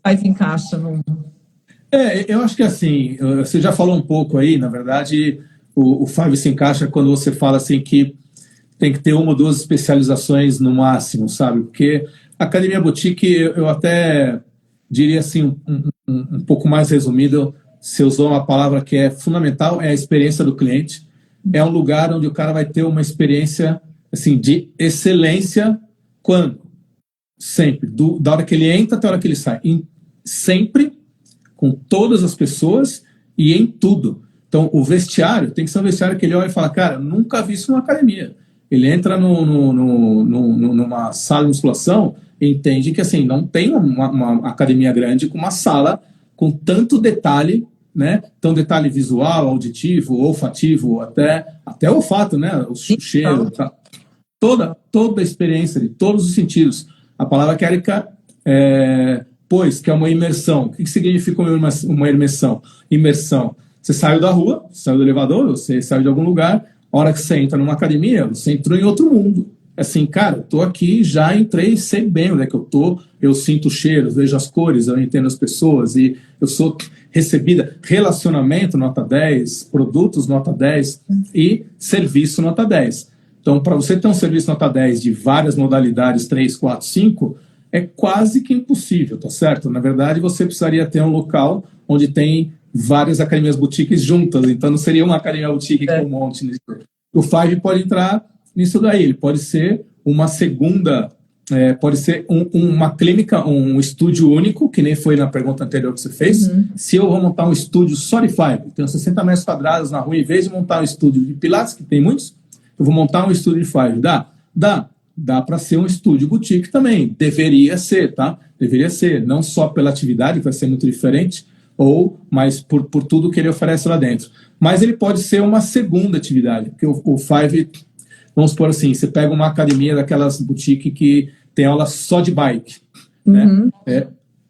Five encaixa no... Eu acho que assim, você já falou um pouco aí, na verdade, o Five se encaixa quando você fala assim que tem que ter uma ou duas especializações no máximo, sabe? Porque a Academia Boutique, eu até diria assim, um pouco mais resumido, se usou uma palavra que é fundamental, é a experiência do cliente. É um lugar onde o cara vai ter uma experiência assim, de excelência quando? Sempre. Da hora que ele entra até a hora que ele sai. Sempre, com todas as pessoas e em tudo. Então, o vestiário tem que ser um vestiário que ele olha e fala, cara, nunca vi isso numa academia. Ele entra numa sala de musculação e entende que assim, não tem uma academia grande com uma sala com tanto detalhe, né? Então, detalhe visual, auditivo, olfativo, até olfato, né? O cheiro, tá? Toda a experiência de todos os sentidos. A palavra que a Erika que é uma imersão. O que significa uma imersão? Imersão. Você saiu da rua, saiu do elevador, você saiu de algum lugar, a hora que você entra numa academia, você entrou em outro mundo. Assim, cara, eu tô aqui, já entrei, sei bem onde é que eu tô, eu sinto cheiros, vejo as cores, eu entendo as pessoas e eu sou recebida. Relacionamento, nota 10, produtos, nota 10 e serviço, nota 10. Então, para você ter um serviço nota 10 de várias modalidades, 3, 4, 5, é quase que impossível, tá certo? Na verdade, você precisaria ter um local onde tem várias academias boutiques juntas, então não seria uma academia boutique com um monte. O Five pode entrar nisso daí, ele pode ser uma segunda, pode ser uma clínica, um estúdio único, que nem foi na pergunta anterior que você fez. Se eu vou montar um estúdio só de Five, tenho 60 metros quadrados na rua, em vez de montar um estúdio de Pilates, que tem muitos, eu vou montar um estúdio de Five. Dá para ser um estúdio boutique também. Deveria ser, tá? Deveria ser. Não só pela atividade, que vai ser muito diferente, mas por tudo que ele oferece lá dentro. Mas ele pode ser uma segunda atividade, porque o Five, vamos supor assim, você pega uma academia daquelas boutique que tem aula só de bike, né?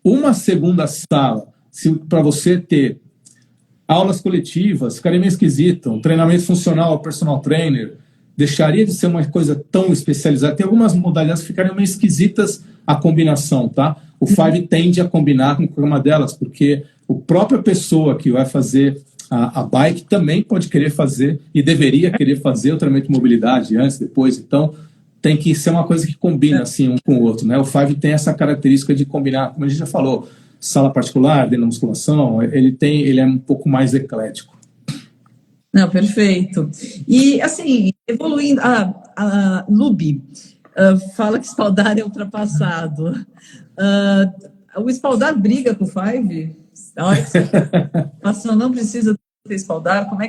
Uma segunda sala, para você ter aulas coletivas, ficaria meio esquisito, um treinamento funcional, personal trainer, deixaria de ser uma coisa tão especializada. Tem algumas modalidades que ficariam meio esquisitas a combinação, tá? O Five tende a combinar com uma delas, porque a própria pessoa que vai fazer a bike também pode querer fazer e deveria querer fazer o treinamento de mobilidade antes, depois. Então, tem que ser uma coisa que combina assim, um com o outro, né? O Five tem essa característica de combinar, como a gente já falou, sala particular, dentro da musculação, ele é um pouco mais eclético. Não, perfeito. E, assim, evoluindo, a Lubi fala que espaldar é ultrapassado. O espaldar briga com o Five? A hora que você passou, não precisa ter espaldar? Como é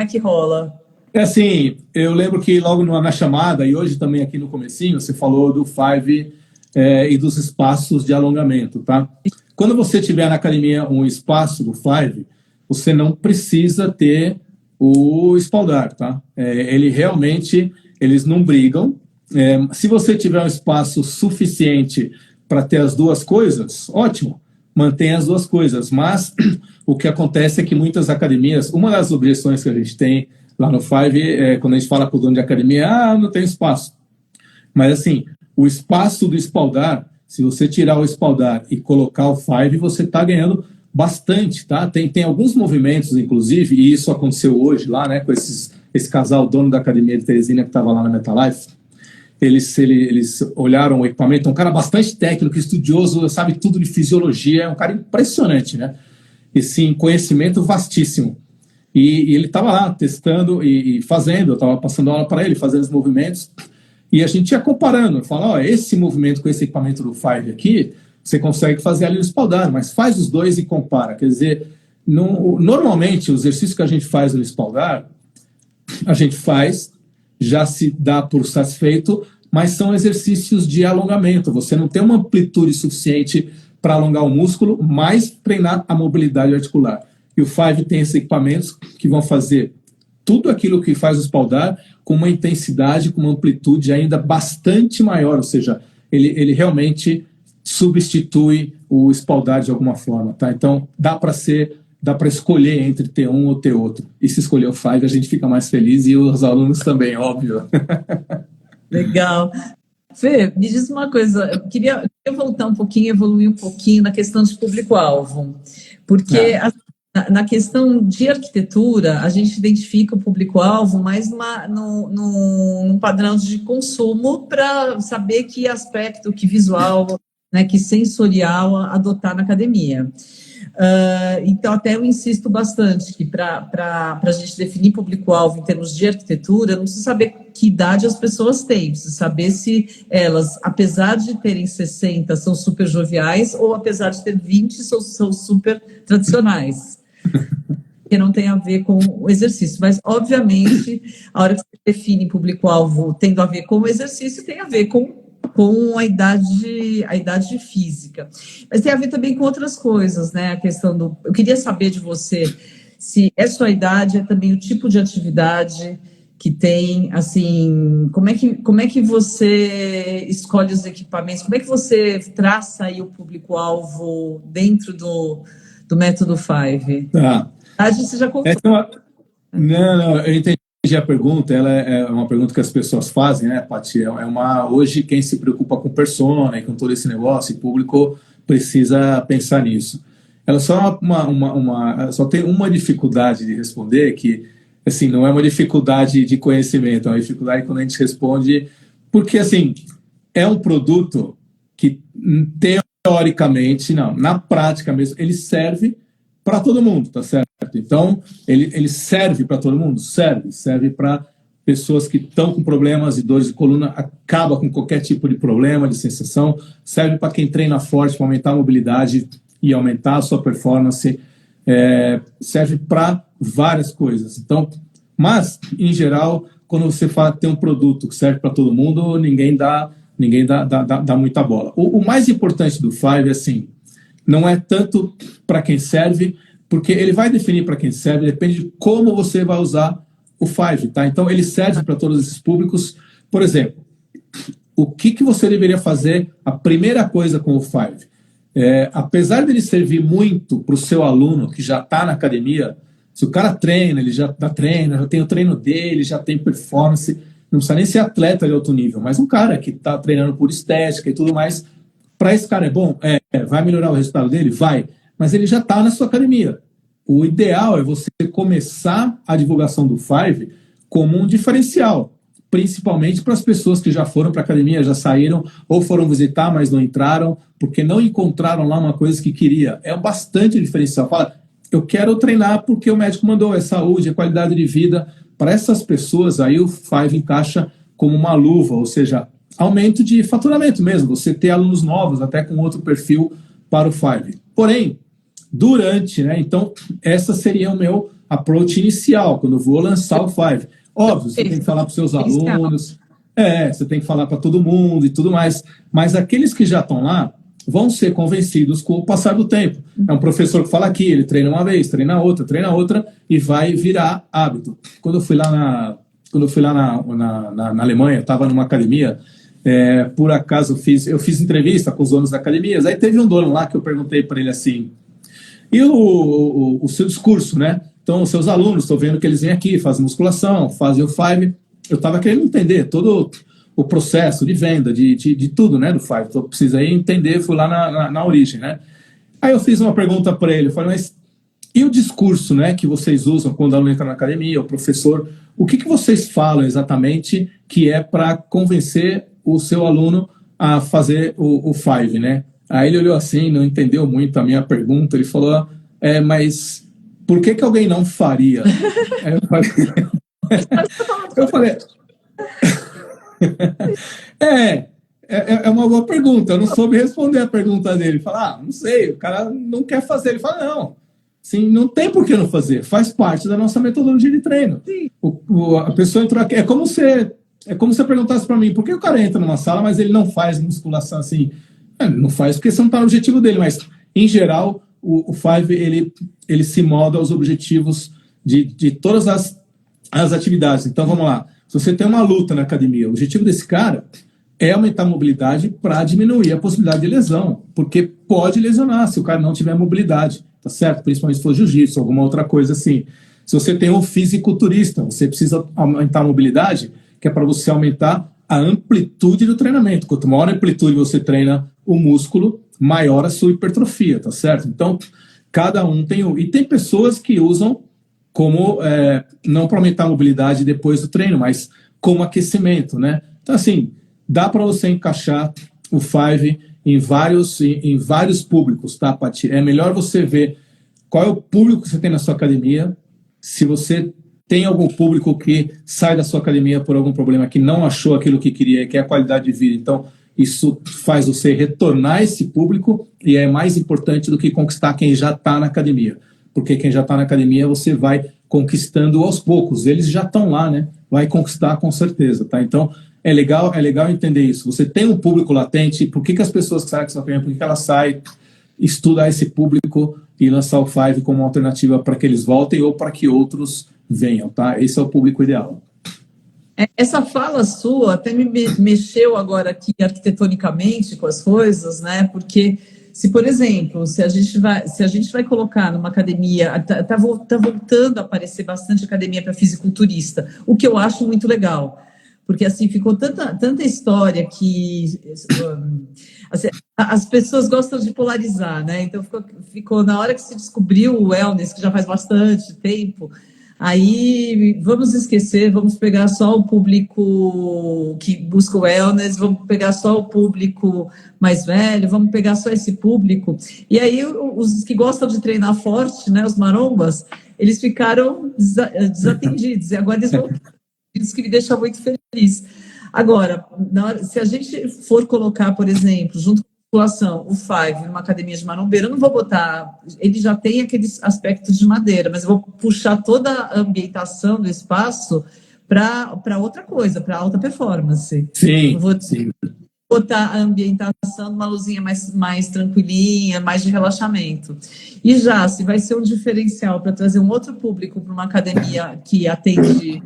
que rola? Assim, eu lembro que logo na chamada, e hoje também aqui no comecinho, você falou do Five e dos espaços de alongamento, tá? Quando você tiver na academia um espaço do Five, você não precisa ter o espaldar, tá? Eles não brigam. Se você tiver um espaço suficiente para ter as duas coisas, ótimo, mantém as duas coisas. Mas o que acontece é que muitas academias, uma das objeções que a gente tem lá no Five, quando a gente fala para o dono de academia, não tem espaço. Mas assim, o espaço do espaldar, se você tirar o espaldar e colocar o Five, você está ganhando bastante, tá? Tem alguns movimentos, inclusive, e isso aconteceu hoje lá, né, com esse casal, dono da academia de Teresina, que estava lá na Metalife. Eles olharam o equipamento, é um cara bastante técnico, estudioso, sabe tudo de fisiologia, é um cara impressionante, né? E sim, conhecimento vastíssimo. E ele estava lá testando e fazendo, eu estava passando aula para ele, fazendo os movimentos, e a gente ia comparando, fala, esse movimento com esse equipamento do Five aqui, você consegue fazer ali no espaldar, mas faz os dois e compara. Quer dizer, normalmente o exercício que a gente faz no espaldar, a gente faz, já se dá por satisfeito, mas são exercícios de alongamento. Você não tem uma amplitude suficiente para alongar o músculo, mas treinar a mobilidade articular. E o Five tem esses equipamentos que vão fazer tudo aquilo que faz o espaldar com uma intensidade, com uma amplitude ainda bastante maior, ou seja, ele realmente substitui o espaldar de alguma forma, tá? Então, dá para escolher entre ter um ou ter outro. E se escolher o Five, a gente fica mais feliz e os alunos também, óbvio. Legal. Fê, me diz uma coisa, eu queria voltar um pouquinho, evoluir um pouquinho na questão de público-alvo, porque É, na questão de arquitetura, a gente identifica o público-alvo mais num padrão de consumo para saber que aspecto, que visual, né, que sensorial adotar na academia. Então, até eu insisto bastante que para a gente definir público-alvo em termos de arquitetura, não precisa saber que idade as pessoas têm, precisa saber se elas, apesar de terem 60, são super joviais, ou apesar de ter 20, são super tradicionais. Que não tem a ver com o exercício, mas obviamente a hora que você define público-alvo tendo a ver com o exercício, tem a ver com a idade física. Mas tem a ver também com outras coisas, né? A questão do. Eu queria saber de você se é sua idade, é também o tipo de atividade que tem, assim, como é que você escolhe os equipamentos, como é que você traça aí o público-alvo dentro do método Five? tá. A idade você já contou. Essa é uma... Não, eu entendi a pergunta. Ela é uma pergunta que as pessoas fazem, né, Paty? Hoje, quem se preocupa com persona e com todo esse negócio, o público precisa pensar nisso. Ela só tem uma dificuldade de responder, que assim, não é uma dificuldade de conhecimento, é uma dificuldade quando a gente responde, porque assim, é um produto que teoricamente, não, na prática mesmo, ele serve para todo mundo, tá certo? Então, ele serve para todo mundo? Serve para pessoas que estão com problemas e dores de coluna, acaba com qualquer tipo de problema, de sensação, serve para quem treina forte, para aumentar a mobilidade e aumentar a sua performance, serve para várias coisas. Então, mas, em geral, quando você fala que tem um produto que serve para todo mundo, ninguém dá muita bola. O mais importante do Five é assim, não é tanto para quem serve, porque ele vai definir para quem serve, depende de como você vai usar o Five, tá? Então, ele serve para todos esses públicos. Por exemplo, o que você deveria fazer, a primeira coisa com o Five? Apesar dele servir muito para o seu aluno que já está na academia, se o cara treina, ele já treina, já tem o treino dele, já tem performance, não precisa nem ser atleta de alto nível, mas um cara que está treinando por estética e tudo mais, para esse cara é bom? Vai melhorar o resultado dele? Vai. Mas ele já está na sua academia. O ideal é você começar a divulgação do Five como um diferencial, principalmente para as pessoas que já foram para a academia, já saíram, ou foram visitar, mas não entraram, porque não encontraram lá uma coisa que queria. É bastante diferencial. Fala, eu quero treinar porque o médico mandou, é saúde, é qualidade de vida. Para essas pessoas, aí o Five encaixa como uma luva, ou seja, aumento de faturamento mesmo, você ter alunos novos, até com outro perfil para o Five. Porém, né, então, essa seria o meu approach inicial, quando eu vou lançar o Five. Óbvio, você tem que falar para os seus alunos, você tem que falar para todo mundo e tudo mais, mas aqueles que já estão lá vão ser convencidos com o passar do tempo. É um professor que fala aqui, ele treina uma vez, treina outra, e vai virar hábito. Quando eu fui lá na Alemanha, estava numa academia, por acaso eu fiz entrevista com os donos da academia, aí teve um dono lá que eu perguntei para ele assim, e o seu discurso, né? Então, os seus alunos, estou vendo que eles vêm aqui, fazem musculação, fazem o Five. Eu estava querendo entender todo o processo de venda, de tudo, né, do Five. Então, eu precisei entender, fui lá na origem, né? Aí eu fiz uma pergunta para ele, eu falei, mas e o discurso, né, que vocês usam quando o aluno entra na academia, o professor, o que vocês falam exatamente que é para convencer o seu aluno a fazer o Five, né? Aí ele olhou assim, não entendeu muito a minha pergunta, ele falou, mas por que alguém não faria? Aí eu falei é uma boa pergunta, eu não soube responder a pergunta dele. Falar, não sei, o cara não quer fazer. Ele fala, não, sim, não tem por que não fazer, faz parte da nossa metodologia de treino. A pessoa entrou aqui, é como se perguntasse para mim, por que o cara entra numa sala, mas ele não faz musculação assim? Não faz porque você não está no objetivo dele, mas em geral o Five ele se molda aos objetivos de todas as atividades. Então vamos lá, se você tem uma luta na academia, o objetivo desse cara é aumentar a mobilidade para diminuir a possibilidade de lesão, porque pode lesionar se o cara não tiver mobilidade, tá certo? Principalmente se for jiu-jitsu, alguma outra coisa assim. Se você tem um fisiculturista, você precisa aumentar a mobilidade, que é para você aumentar a amplitude do treinamento. Quanto maior a amplitude você treina o músculo, maior a sua hipertrofia, tá certo? Então, cada um tem... E tem pessoas que usam como, não para aumentar a mobilidade depois do treino, mas como aquecimento, né? Então, assim, dá para você encaixar o Five em vários públicos, tá, Paty? É melhor você ver qual é o público que você tem na sua academia, se você tem algum público que sai da sua academia por algum problema, que não achou aquilo que queria, que é a qualidade de vida. Então, isso faz você retornar esse público e é mais importante do que conquistar quem já está na academia. Porque quem já está na academia, você vai conquistando aos poucos. Eles já estão lá, né? Vai conquistar com certeza, tá? Então, é legal entender isso. Você tem um público latente, por que as pessoas que saem da sua academia, por que elas saem, estudar esse público e lançar o Five como uma alternativa para que eles voltem ou para que outros venham, tá? Esse é o público ideal. Essa fala sua até me mexeu agora aqui arquitetonicamente com as coisas, né? Porque se, por exemplo, se a gente vai colocar numa academia, tá voltando a aparecer bastante academia para fisiculturista, o que eu acho muito legal. Porque, assim, ficou tanta história que assim, as pessoas gostam de polarizar, né? Então, ficou na hora que se descobriu o wellness, que já faz bastante tempo, aí vamos esquecer, vamos pegar só o público que busca o wellness, vamos pegar só o público mais velho, vamos pegar só esse público. E aí, os que gostam de treinar forte, né, os marombas, eles ficaram desatendidos, e agora eles vão... Isso que me deixa muito feliz. Agora, se a gente for colocar, por exemplo, junto com a população, o Five, numa academia de marombeiro, eu não vou botar... Ele já tem aqueles aspectos de madeira, mas eu vou puxar toda a ambientação do espaço para outra coisa, para alta performance. Sim, eu vou sim. botar a ambientação numa luzinha mais tranquilinha, mais de relaxamento. E já, se vai ser um diferencial para trazer um outro público para uma academia que atende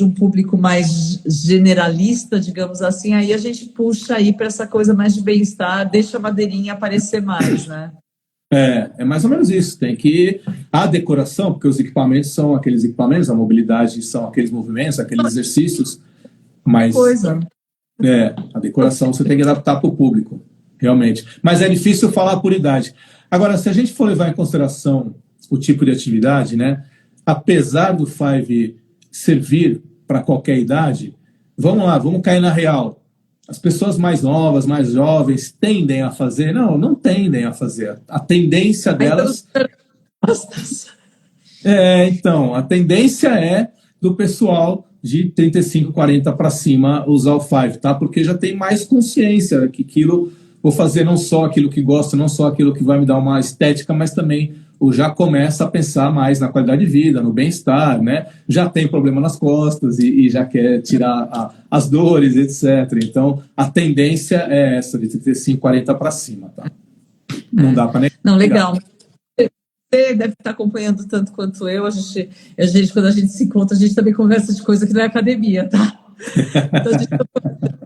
um público mais generalista, digamos assim, aí a gente puxa aí para essa coisa mais de bem-estar, deixa a madeirinha aparecer mais, né? É mais ou menos isso. Tem que... A decoração, porque os equipamentos são aqueles equipamentos, a mobilidade são aqueles movimentos, aqueles exercícios, mas... a decoração você tem que adaptar para o público, realmente. Mas é difícil falar por idade. Agora, se a gente for levar em consideração o tipo de atividade, né, apesar do Five servir para qualquer idade, vamos lá, vamos cair na real. As pessoas mais novas, mais jovens, tendem a fazer? Não tendem a fazer. A tendência delas... Então, a tendência é do pessoal de 35, 40 para cima usar o Five, tá? Porque já tem mais consciência que aquilo, vou fazer não só aquilo que gosto, não só aquilo que vai me dar uma estética, mas também já começa a pensar mais na qualidade de vida, no bem-estar, né? Já tem problema nas costas e já quer tirar as dores, etc. Então, a tendência é essa, de 35, 40 para cima, tá? Não dá para negar. Não, legal. Você deve estar acompanhando tanto quanto eu. A gente, quando a gente se encontra, a gente também conversa de coisa que não é academia, tá? Então, a gente tá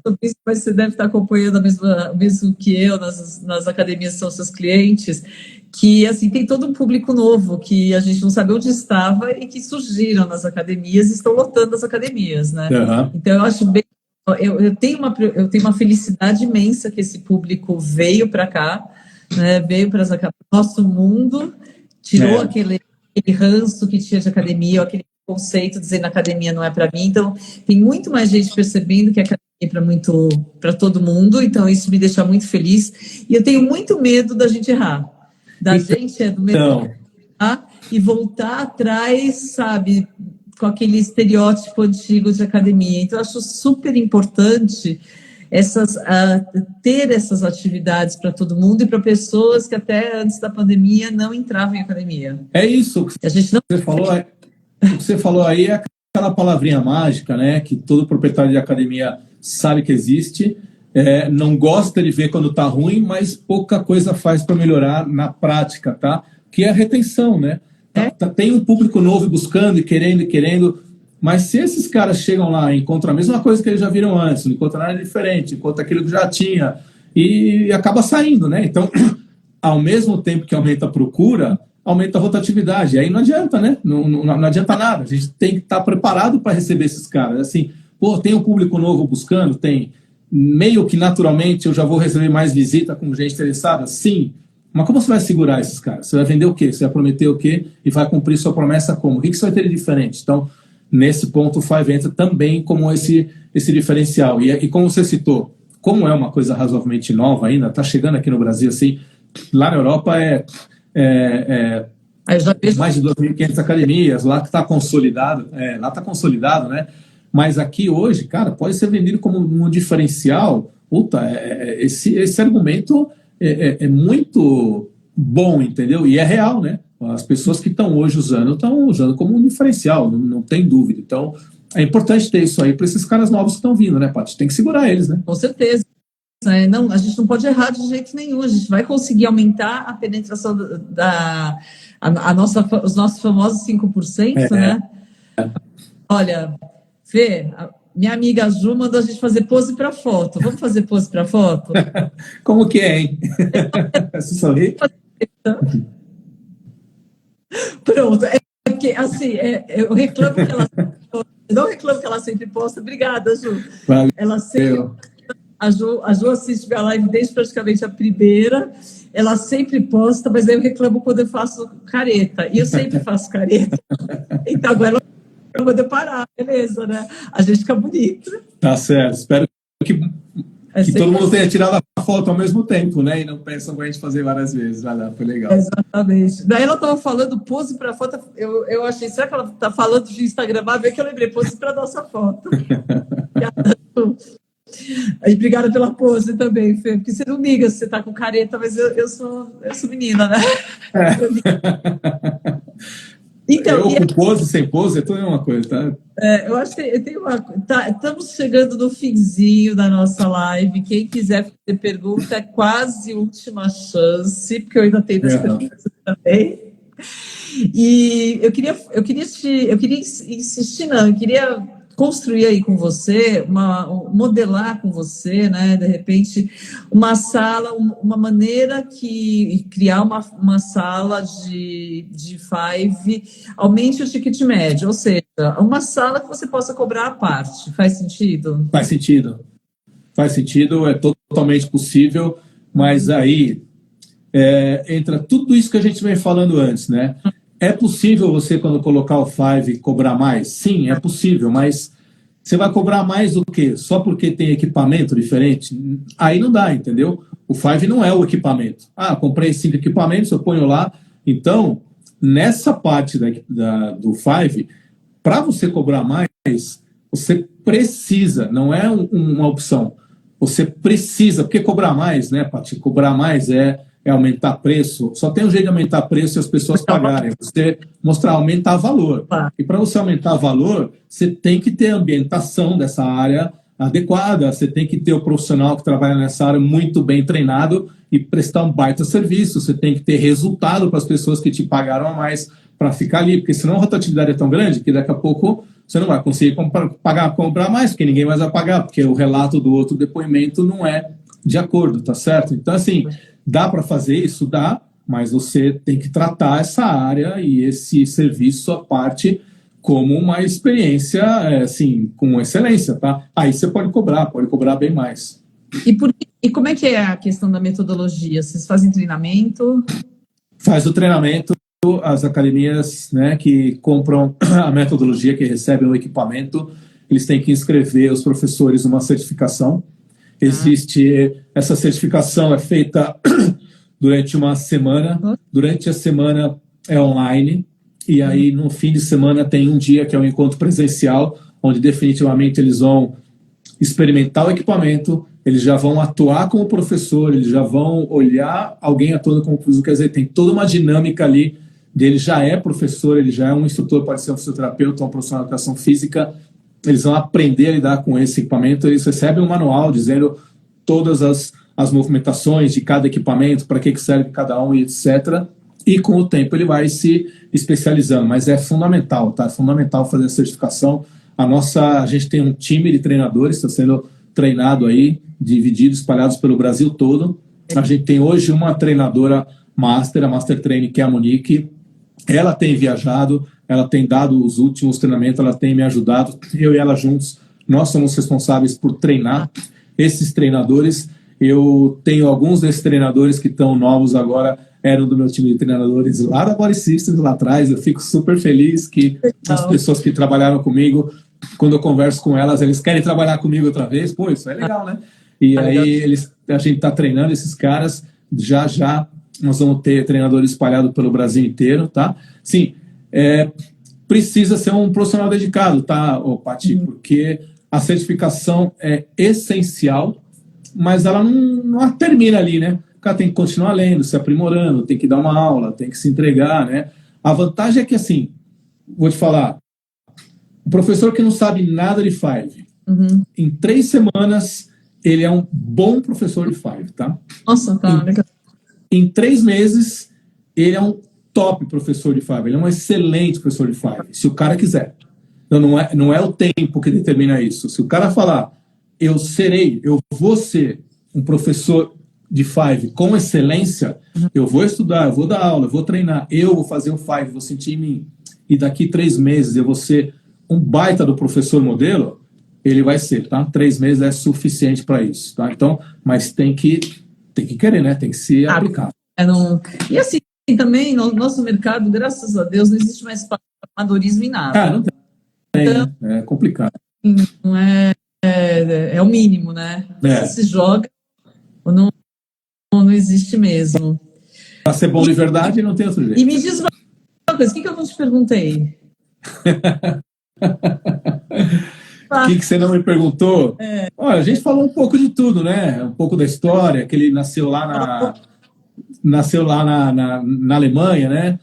sobre isso, mas você deve estar acompanhando o mesmo que eu nas academias, são seus clientes, que assim tem todo um público novo que a gente não sabe onde estava e que surgiram nas academias e estão lotando as academias, né? Uhum. Então, eu acho bem... Eu tenho uma felicidade imensa que esse público veio para cá, né? Veio para o nosso mundo, tirou aquele ranço que tinha de academia, aquele conceito dizendo que a academia não é para mim. Então, tem muito mais gente percebendo que a academia é para todo mundo, então isso me deixa muito feliz. E eu tenho muito medo da gente errar. Gente do medo de errar e voltar atrás, sabe, com aquele estereótipo antigo de academia. Então, eu acho super importante ter essas atividades para todo mundo e para pessoas que até antes da pandemia não entravam em academia. É isso que você falou aí, é aquela palavrinha mágica, né, que todo proprietário de academia sabe que existe, não gosta de ver quando está ruim, mas pouca coisa faz para melhorar na prática, tá? Que é a retenção, né? Tem um público novo buscando e querendo, mas se esses caras chegam lá e encontram a mesma coisa que eles já viram antes, não encontram nada diferente, encontram aquilo que já tinha, e acaba saindo, né? Então, ao mesmo tempo que aumenta a procura, aumenta a rotatividade. Aí não adianta, né? Não adianta nada. A gente tem que estar preparado para receber esses caras. Assim, Pô, tem um público novo buscando? Tem. Meio que naturalmente eu já vou receber mais visita com gente interessada? Sim. Mas como você vai segurar esses caras? Você vai vender o quê? Você vai prometer o quê? E vai cumprir sua promessa como? O que você vai ter de diferente? Então, nesse ponto, o Five entra também como esse diferencial. E como você citou, como é uma coisa razoavelmente nova ainda, está chegando aqui no Brasil, assim, lá na Europa mais de 2.500 academias, lá que está consolidado, lá está consolidado, né? Mas aqui hoje, cara, pode ser vendido como um diferencial. Puta, esse argumento é muito bom, entendeu? E é real, né? As pessoas que estão hoje usando, estão usando como um diferencial, não tem dúvida. Então, é importante ter isso aí para esses caras novos que estão vindo, né, Paty? Tem que segurar eles, né? Com certeza. Não, a gente não pode errar de jeito nenhum. A gente vai conseguir aumentar a penetração os nossos famosos 5%, né? Olha, Fê, minha amiga Ju mandou a gente fazer pose para foto. Vamos fazer pose para foto? Como que é, hein? Você sorri? Pronto. Porque, assim, eu reclamo que ela... Eu não reclamo que ela sempre posta. Obrigada, Ju. Valeu. Ela sempre... A Ju assiste minha live desde praticamente a primeira. Ela sempre posta, mas aí eu reclamo quando eu faço careta. E eu sempre faço careta. Então, agora eu vou parar, beleza, né? A gente fica bonito. Tá certo. Espero que todo mundo tenha tirado a foto ao mesmo tempo, né? E não pensam com a gente fazer várias vezes. Vai lá, foi legal. Exatamente. Daí ela estava falando pose para foto. Eu achei, será que ela está falando de Instagram? Vai ver que eu lembrei, pose para nossa foto. Aí, obrigada pela pose também, Fê, porque você não liga se você está com careta, mas eu sou menina, né? Então, eu com pose, sem pose, é tudo a mesma coisa, tá? Eu acho que estamos chegando no finzinho da nossa live. Quem quiser fazer pergunta, é quase última chance, porque eu ainda tenho as perguntas também. E eu queria insistir, não, eu queria construir aí com você, modelar com você, né, de repente, uma sala, uma maneira que criar uma sala de Five aumente o ticket médio, ou seja, uma sala que você possa cobrar à parte. Faz sentido? Faz sentido, é totalmente possível, mas aí entra tudo isso que a gente vem falando antes, né? É possível você, quando colocar o Five, cobrar mais? Sim, é possível, mas você vai cobrar mais do quê? Só porque tem equipamento diferente? Aí não dá, entendeu? O Five não é o equipamento. Ah, comprei 5 equipamentos, eu ponho lá. Então, nessa parte do Five, para você cobrar mais, você precisa, não é uma opção. Você precisa, porque cobrar mais, né, Paty? Cobrar mais é aumentar preço. Só tem um jeito de aumentar preço se as pessoas pagarem. Você aumentar valor. E para você aumentar valor, você tem que ter a ambientação dessa área adequada, você tem que ter o profissional que trabalha nessa área muito bem treinado e prestar um baita serviço. Você tem que ter resultado para as pessoas que te pagaram a mais para ficar ali, porque senão a rotatividade é tão grande que daqui a pouco você não vai conseguir comprar mais, porque ninguém mais vai pagar, porque o relato do outro depoimento não é de acordo, tá certo? Então, assim, dá para fazer isso? Dá, mas você tem que tratar essa área e esse serviço à parte como uma experiência, assim, com excelência, tá? Aí você pode cobrar bem mais. E como é que é a questão da metodologia? Vocês fazem treinamento? Faz o treinamento, as academias, né, que compram a metodologia, que recebem o equipamento, eles têm que inscrever os professores numa certificação. Existe, essa certificação é feita durante uma semana, durante a semana é online, e aí no fim de semana tem um dia que é um encontro presencial, onde definitivamente eles vão experimentar o equipamento, eles já vão atuar como professor, eles já vão olhar alguém atuando como professor, quer dizer, tem toda uma dinâmica ali, ele já é professor, ele já é um instrutor, pode ser um fisioterapeuta, um profissional de educação física, eles vão aprender a lidar com esse equipamento, eles recebem um manual dizendo todas as movimentações de cada equipamento, para que serve cada um e etc. E com o tempo ele vai se especializando, mas é fundamental, tá? É fundamental fazer a certificação. A gente tem um time de treinadores, está sendo treinado aí, dividido, espalhados pelo Brasil todo. A gente tem hoje uma treinadora master, a Master Training, que é a Monique. Ela tem viajado, ela tem dado os últimos treinamentos, ela tem me ajudado, eu e ela juntos, nós somos responsáveis por treinar esses treinadores. Eu tenho alguns desses treinadores que estão novos agora, eram do meu time de treinadores lá da Body Systems, lá atrás. Eu fico super feliz que as pessoas que trabalharam comigo, quando eu converso com elas, eles querem trabalhar comigo outra vez. Pô, isso é legal, né? E aí a gente está treinando esses caras. Já já nós vamos ter treinadores espalhados pelo Brasil inteiro, tá? Sim, precisa ser um profissional dedicado, tá, Pati? Porque a certificação é essencial, mas ela não termina ali, né? O cara tem que continuar lendo, se aprimorando, tem que dar uma aula, tem que se entregar, né? A vantagem é que, assim, vou te falar, o professor que não sabe nada de Five, em 3 semanas, ele é um bom professor de Five, tá? Nossa, tá legal. Em 3 meses, ele é um top professor de Five, ele é um excelente professor de Five, se o cara quiser. Então, não é o tempo que determina isso. Se o cara falar, eu vou ser um professor de Five com excelência, eu vou estudar, eu vou dar aula, eu vou treinar, eu vou fazer o Five, vou sentir em mim, e daqui 3 meses eu vou ser um baita do professor modelo, ele vai ser, tá? 3 meses é suficiente para isso, tá? Então, mas tem que querer, né? Tem que se aplicar. E assim, também, no nosso mercado, graças a Deus, não existe mais amadorismo em nada. Não tem, então, né? É complicado. Não é o mínimo, né? Você se joga ou não existe mesmo. Para ser bom de verdade, não tem outro jeito. E me diz uma coisa, o que eu não te perguntei? O que você não me perguntou? Olha, a gente falou um pouco de tudo, né? Um pouco da história, que ele nasceu lá na Alemanha, né?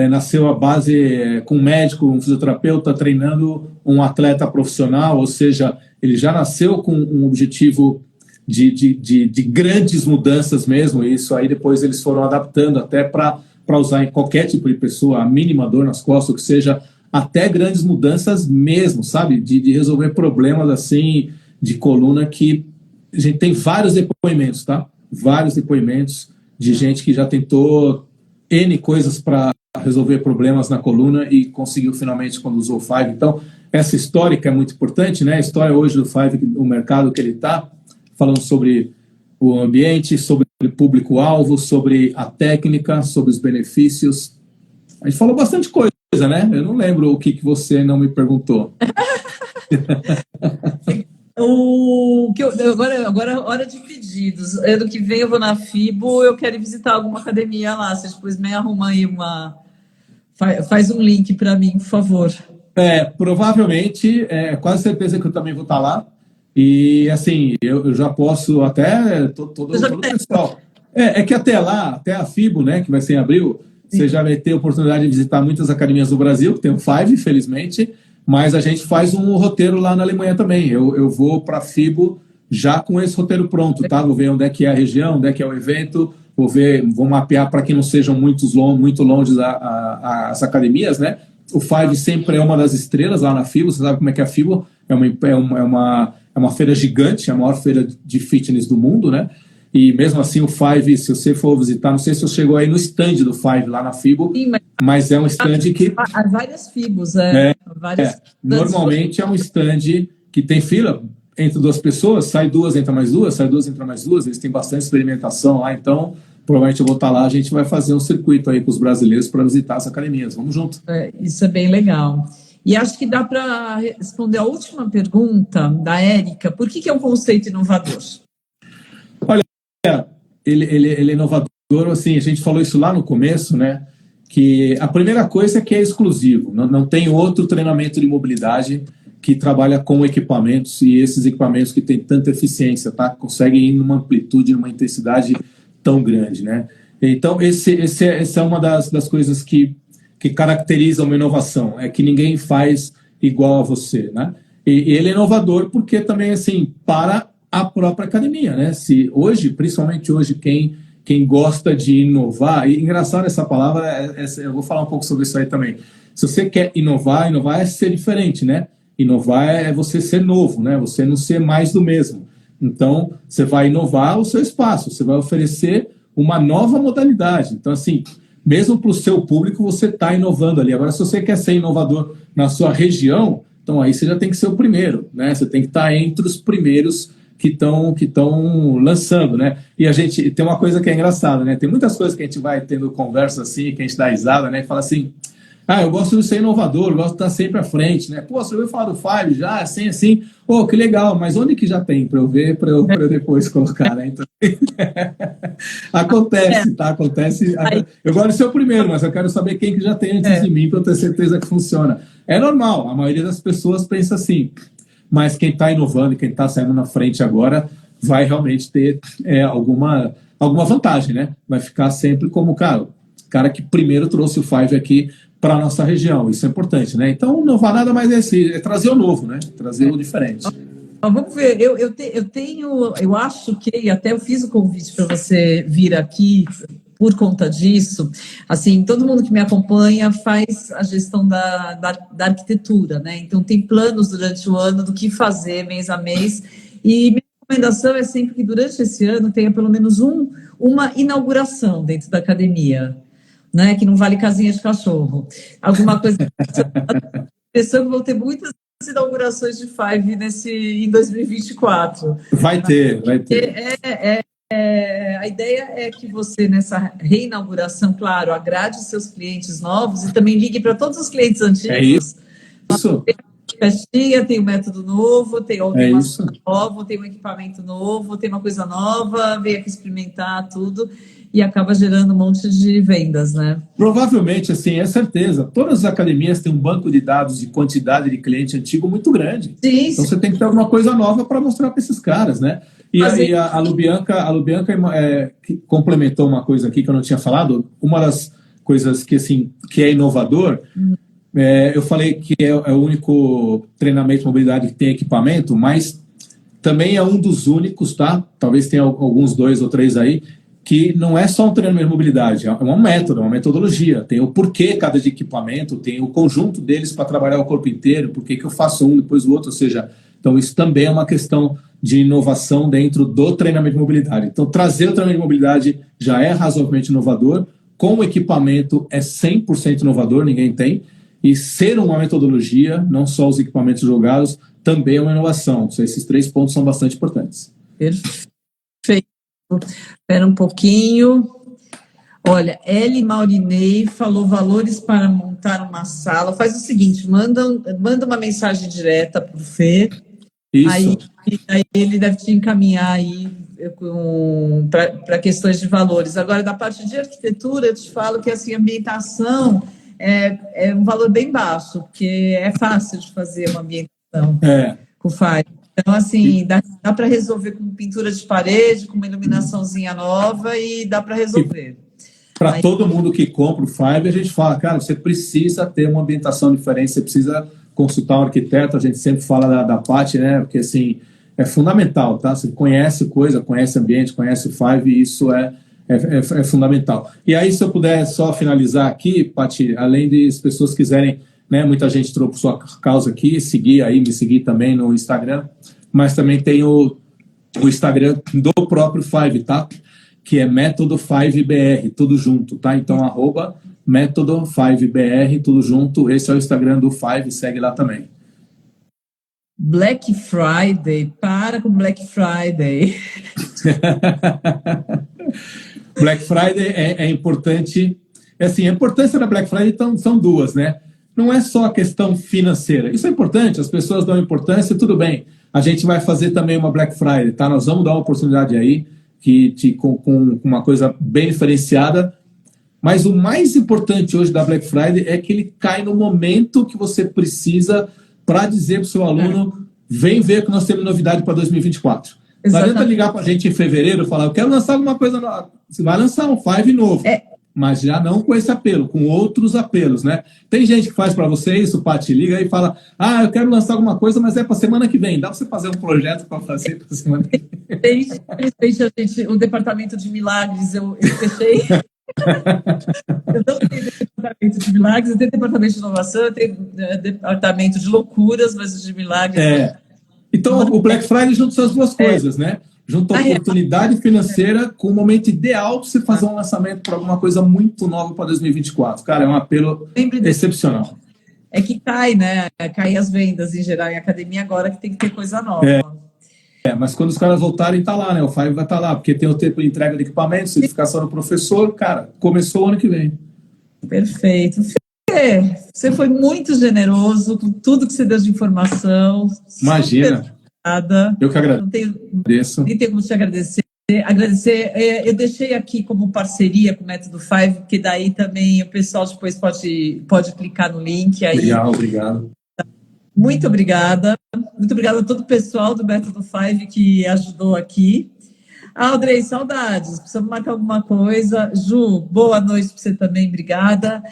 Nasceu à base com um médico, um fisioterapeuta treinando um atleta profissional, ou seja, ele já nasceu com um objetivo de grandes mudanças mesmo, e isso aí depois eles foram adaptando até para usar em qualquer tipo de pessoa, a mínima dor nas costas, ou que seja, até grandes mudanças mesmo, sabe? De resolver problemas assim, de coluna, que a gente tem vários depoimentos, tá? Vários depoimentos de gente que já tentou N coisas para resolver problemas na coluna e conseguiu finalmente quando usou o Five. Então, essa história que é muito importante, né? A história hoje do Five, o mercado que ele está, falando sobre o ambiente, sobre o público-alvo, sobre a técnica, sobre os benefícios. A gente falou bastante coisa, né? Eu não lembro o que você não me perguntou. Agora é hora de pedidos. Ano que vem eu vou na FIBO, eu quero visitar alguma academia lá. Você depois me arruma aí faz um link para mim, por favor. Provavelmente, quase certeza que eu também vou estar lá. E assim, eu já posso até todo o pessoal. É que até lá, até a FIBO, né, que vai ser em abril, sim, você já vai ter a oportunidade de visitar muitas academias do Brasil, que tem o Five, felizmente, mas a gente faz um roteiro lá na Alemanha também. Eu vou para a FIBO já com esse roteiro pronto, tá? Vou ver onde é que é a região, onde é que é o evento, vou mapear para que não sejam muito longe as academias, né? O Five sempre é uma das estrelas lá na FIBO, você sabe como é que é a FIBO, é uma feira gigante, a maior feira de fitness do mundo, né? E mesmo assim o Five, se você for visitar, não sei se você chegou aí no stand do Five lá na FIBO, sim, mas é um stand que... Há várias FIBOs, normalmente é um stand que tem fila entre 2 pessoas, sai 2, entra mais 2, sai 2, entra mais 2, eles têm bastante experimentação lá, então provavelmente eu vou estar lá, a gente vai fazer um circuito aí com os brasileiros para visitar as academias, vamos junto. Isso é bem legal. E acho que dá para responder a última pergunta da Érica, por que é um conceito inovador? Olha, ele é inovador, assim, a gente falou isso lá no começo, né? Que a primeira coisa é que é exclusivo, não tem outro treinamento de mobilidade que trabalha com equipamentos, e esses equipamentos que têm tanta eficiência, tá? Conseguem ir numa amplitude, numa intensidade tão grande, né? Então, essa é uma das coisas que caracteriza uma inovação, é que ninguém faz igual a você, né? E ele é inovador porque também, assim, para a própria academia, né? Se hoje, principalmente hoje, quem gosta de inovar, e engraçado essa palavra, eu vou falar um pouco sobre isso aí também. Se você quer inovar é ser diferente, né? Inovar é você ser novo, né? Você não ser mais do mesmo. Então, você vai inovar o seu espaço, você vai oferecer uma nova modalidade. Então, assim, mesmo para o seu público, você está inovando ali. Agora, se você quer ser inovador na sua região, Então aí você já tem que ser o primeiro, né? Você tem que estar entre os primeiros que estão lançando, né? E a gente tem uma coisa que é engraçada, né? Tem muitas coisas que a gente vai tendo conversa assim, que a gente dá risada, né? E fala assim, eu gosto de ser inovador, gosto de estar sempre à frente, né? Pô, você ouviu falar do Five já, assim, pô, que legal, mas onde que já tem para eu ver, para eu depois colocar, né? Então, acontece, tá? Acontece. Eu gosto de ser o primeiro, mas eu quero saber quem que já tem antes de mim para eu ter certeza que funciona. É normal, a maioria das pessoas pensa assim, mas quem está inovando e quem está saindo na frente agora vai realmente ter alguma vantagem, né? Vai ficar sempre como cara que primeiro trouxe o Five aqui para a nossa região. Isso é importante, né? Então, não vai nada mais é trazer o novo, né? Trazer o diferente. Vamos ver, eu acho que, até eu fiz o convite para você vir aqui por conta disso, assim, todo mundo que me acompanha faz a gestão da arquitetura, né? Então, tem planos durante o ano do que fazer mês a mês, e minha recomendação é sempre que durante esse ano tenha pelo menos uma inauguração dentro da academia, né? Que não vale casinha de cachorro. Alguma coisa. A impressão que vão ter muitas inaugurações de Five em 2024. Vai ter. A ideia é que você, nessa reinauguração, claro, agrade os seus clientes novos e também ligue para todos os clientes antigos. É isso. Festinha, tem um método novo, tem uma novo, tem um equipamento novo, tem uma coisa nova, vem aqui experimentar tudo e acaba gerando um monte de vendas, né? Provavelmente, assim, é certeza. Todas as academias têm um banco de dados de quantidade de cliente antigo muito grande. Sim, então você tem que ter alguma coisa nova para mostrar para esses caras, né? E a Lubianca que complementou uma coisa aqui que eu não tinha falado. Uma das coisas que é inovador, eu falei que é o único treinamento de mobilidade que tem equipamento, mas também é um dos únicos, tá? Talvez tenha alguns 2 ou 3 aí, que não é só um treinamento de mobilidade, é um método, é uma metodologia. Tem o porquê cada de equipamento, tem o conjunto deles para trabalhar o corpo inteiro, por que eu faço um depois o outro, ou seja, então isso também é uma questão de inovação dentro do treinamento de mobilidade. Então, trazer o treinamento de mobilidade já é razoavelmente inovador, com o equipamento é 100% inovador, ninguém tem, e ser uma metodologia, não só os equipamentos jogados, também é uma inovação. Esses 3 pontos são bastante importantes. Perfeito. Espera um pouquinho. Olha, Eli Maurinei falou valores para montar uma sala. Faz o seguinte, manda uma mensagem direta para o Fê. Isso. Aí ele deve te encaminhar aí para questões de valores. Agora, da parte de arquitetura, eu te falo que assim, a ambientação é um valor bem baixo, porque é fácil de fazer uma ambientação com o Five. Então, assim, dá para resolver com pintura de parede, com uma iluminaçãozinha nova e dá para resolver. Para todo mundo que compra o Five, a gente fala, cara, você precisa ter uma ambientação diferente, você precisa consultar um arquiteto, a gente sempre fala da Paty, né? Porque, assim, é fundamental, tá? Você conhece coisa, conhece ambiente, conhece o Five, e isso é fundamental. E aí, se eu puder só finalizar aqui, Paty, além de as pessoas quiserem, né, muita gente trouxe por sua causa aqui, me seguir também no Instagram, mas também tem o Instagram do próprio Five, tá? Que é Método 5BR, tudo junto, tá? Então, Método 5BR, tudo junto. Esse é o Instagram do Five, segue lá também. Black Friday, para com Black Friday. Black Friday é importante. Assim, a importância da Black Friday são 2, né? Não é só a questão financeira. Isso é importante, as pessoas dão importância, tudo bem. A gente vai fazer também uma Black Friday, tá? Nós vamos dar uma oportunidade aí, com uma coisa bem diferenciada, mas o mais importante hoje da Black Friday é que ele cai no momento que você precisa para dizer para o seu aluno, vem ver que nós temos novidade para 2024. Não adianta ligar para a gente em fevereiro e falar, eu quero lançar alguma coisa nova. Você vai lançar um Five novo, mas já não com esse apelo, com outros apelos, né? Tem gente que faz para você isso, Paty, liga e fala, eu quero lançar alguma coisa, mas é para semana que vem. Dá para você fazer um projeto para fazer para semana que vem? Infelizmente, o departamento de milagres, eu fechei. Eu não tenho departamento de milagres, eu tenho departamento de inovação, eu tenho departamento de loucuras, mas de milagres... Então, o Black Friday junta as 2 coisas, né? Junta a oportunidade financeira com o momento ideal para você fazer um lançamento para alguma coisa muito nova para 2024. Cara, é um apelo excepcional. É que cai, né? Cai as vendas em geral em academia agora que tem que ter coisa nova. Mas quando os caras voltarem, tá lá, né? O Five vai estar lá, porque tem o tempo de entrega de equipamento, certificação do professor, cara, começou o ano que vem. Perfeito. Fê, você foi muito generoso com tudo que você deu de informação. Imagina. Super obrigada. Eu que agradeço. Nem tenho como te agradecer. Eu deixei aqui como parceria com o Método Five, porque daí também o pessoal depois pode clicar no link aí. Legal, obrigado. Muito obrigada. Muito obrigada a todo o pessoal do Método Five que ajudou aqui. Audrey, saudades. Precisamos marcar alguma coisa. Ju, boa noite para você também. Obrigada.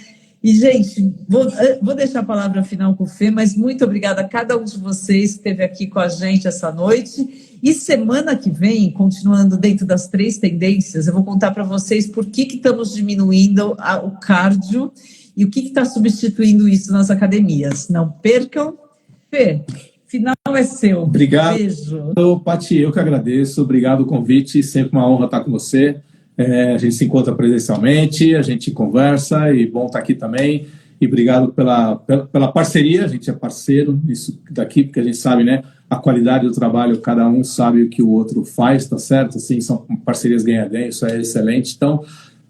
E, gente, vou deixar a palavra final com o Fê, mas muito obrigada a cada um de vocês que esteve aqui com a gente essa noite. E semana que vem, continuando dentro das 3 tendências, eu vou contar para vocês por que estamos diminuindo o cardio e o que está substituindo isso nas academias. Não percam. Fê, final é seu. Obrigado. Beijo. Pati, eu que agradeço. Obrigado o convite. Sempre uma honra estar com você. A gente se encontra presencialmente, a gente conversa e bom estar aqui também. E obrigado pela parceria. A gente é parceiro nisso daqui, porque a gente sabe, né? A qualidade do trabalho, cada um sabe o que o outro faz, tá certo? Assim, são parcerias ganha-ganha, isso é excelente. Então,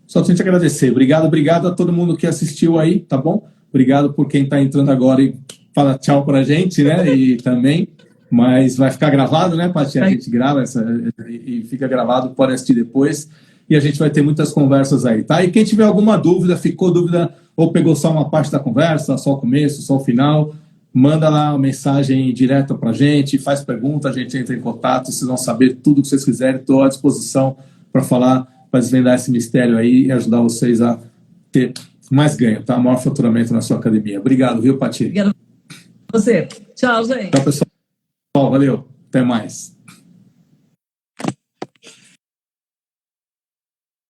só tenho que agradecer. Obrigado a todo mundo que assistiu aí, tá bom? Obrigado por quem está entrando agora e fala tchau pra gente, né? E também, mas vai ficar gravado, né, Paty? A gente grava e fica gravado, pode assistir depois. E a gente vai ter muitas conversas aí, tá? E quem tiver alguma dúvida, ficou dúvida ou pegou só uma parte da conversa, só o começo, só o final, manda lá uma mensagem direta pra gente, faz pergunta, a gente entra em contato, vocês vão saber tudo que vocês quiserem, estou à disposição para falar, para desvendar esse mistério aí e ajudar vocês a ter mais ganho, tá? Maior faturamento na sua academia. Obrigado, viu, Paty? Obrigada a você. Tchau, gente. Tchau, pessoal. Valeu. Até mais.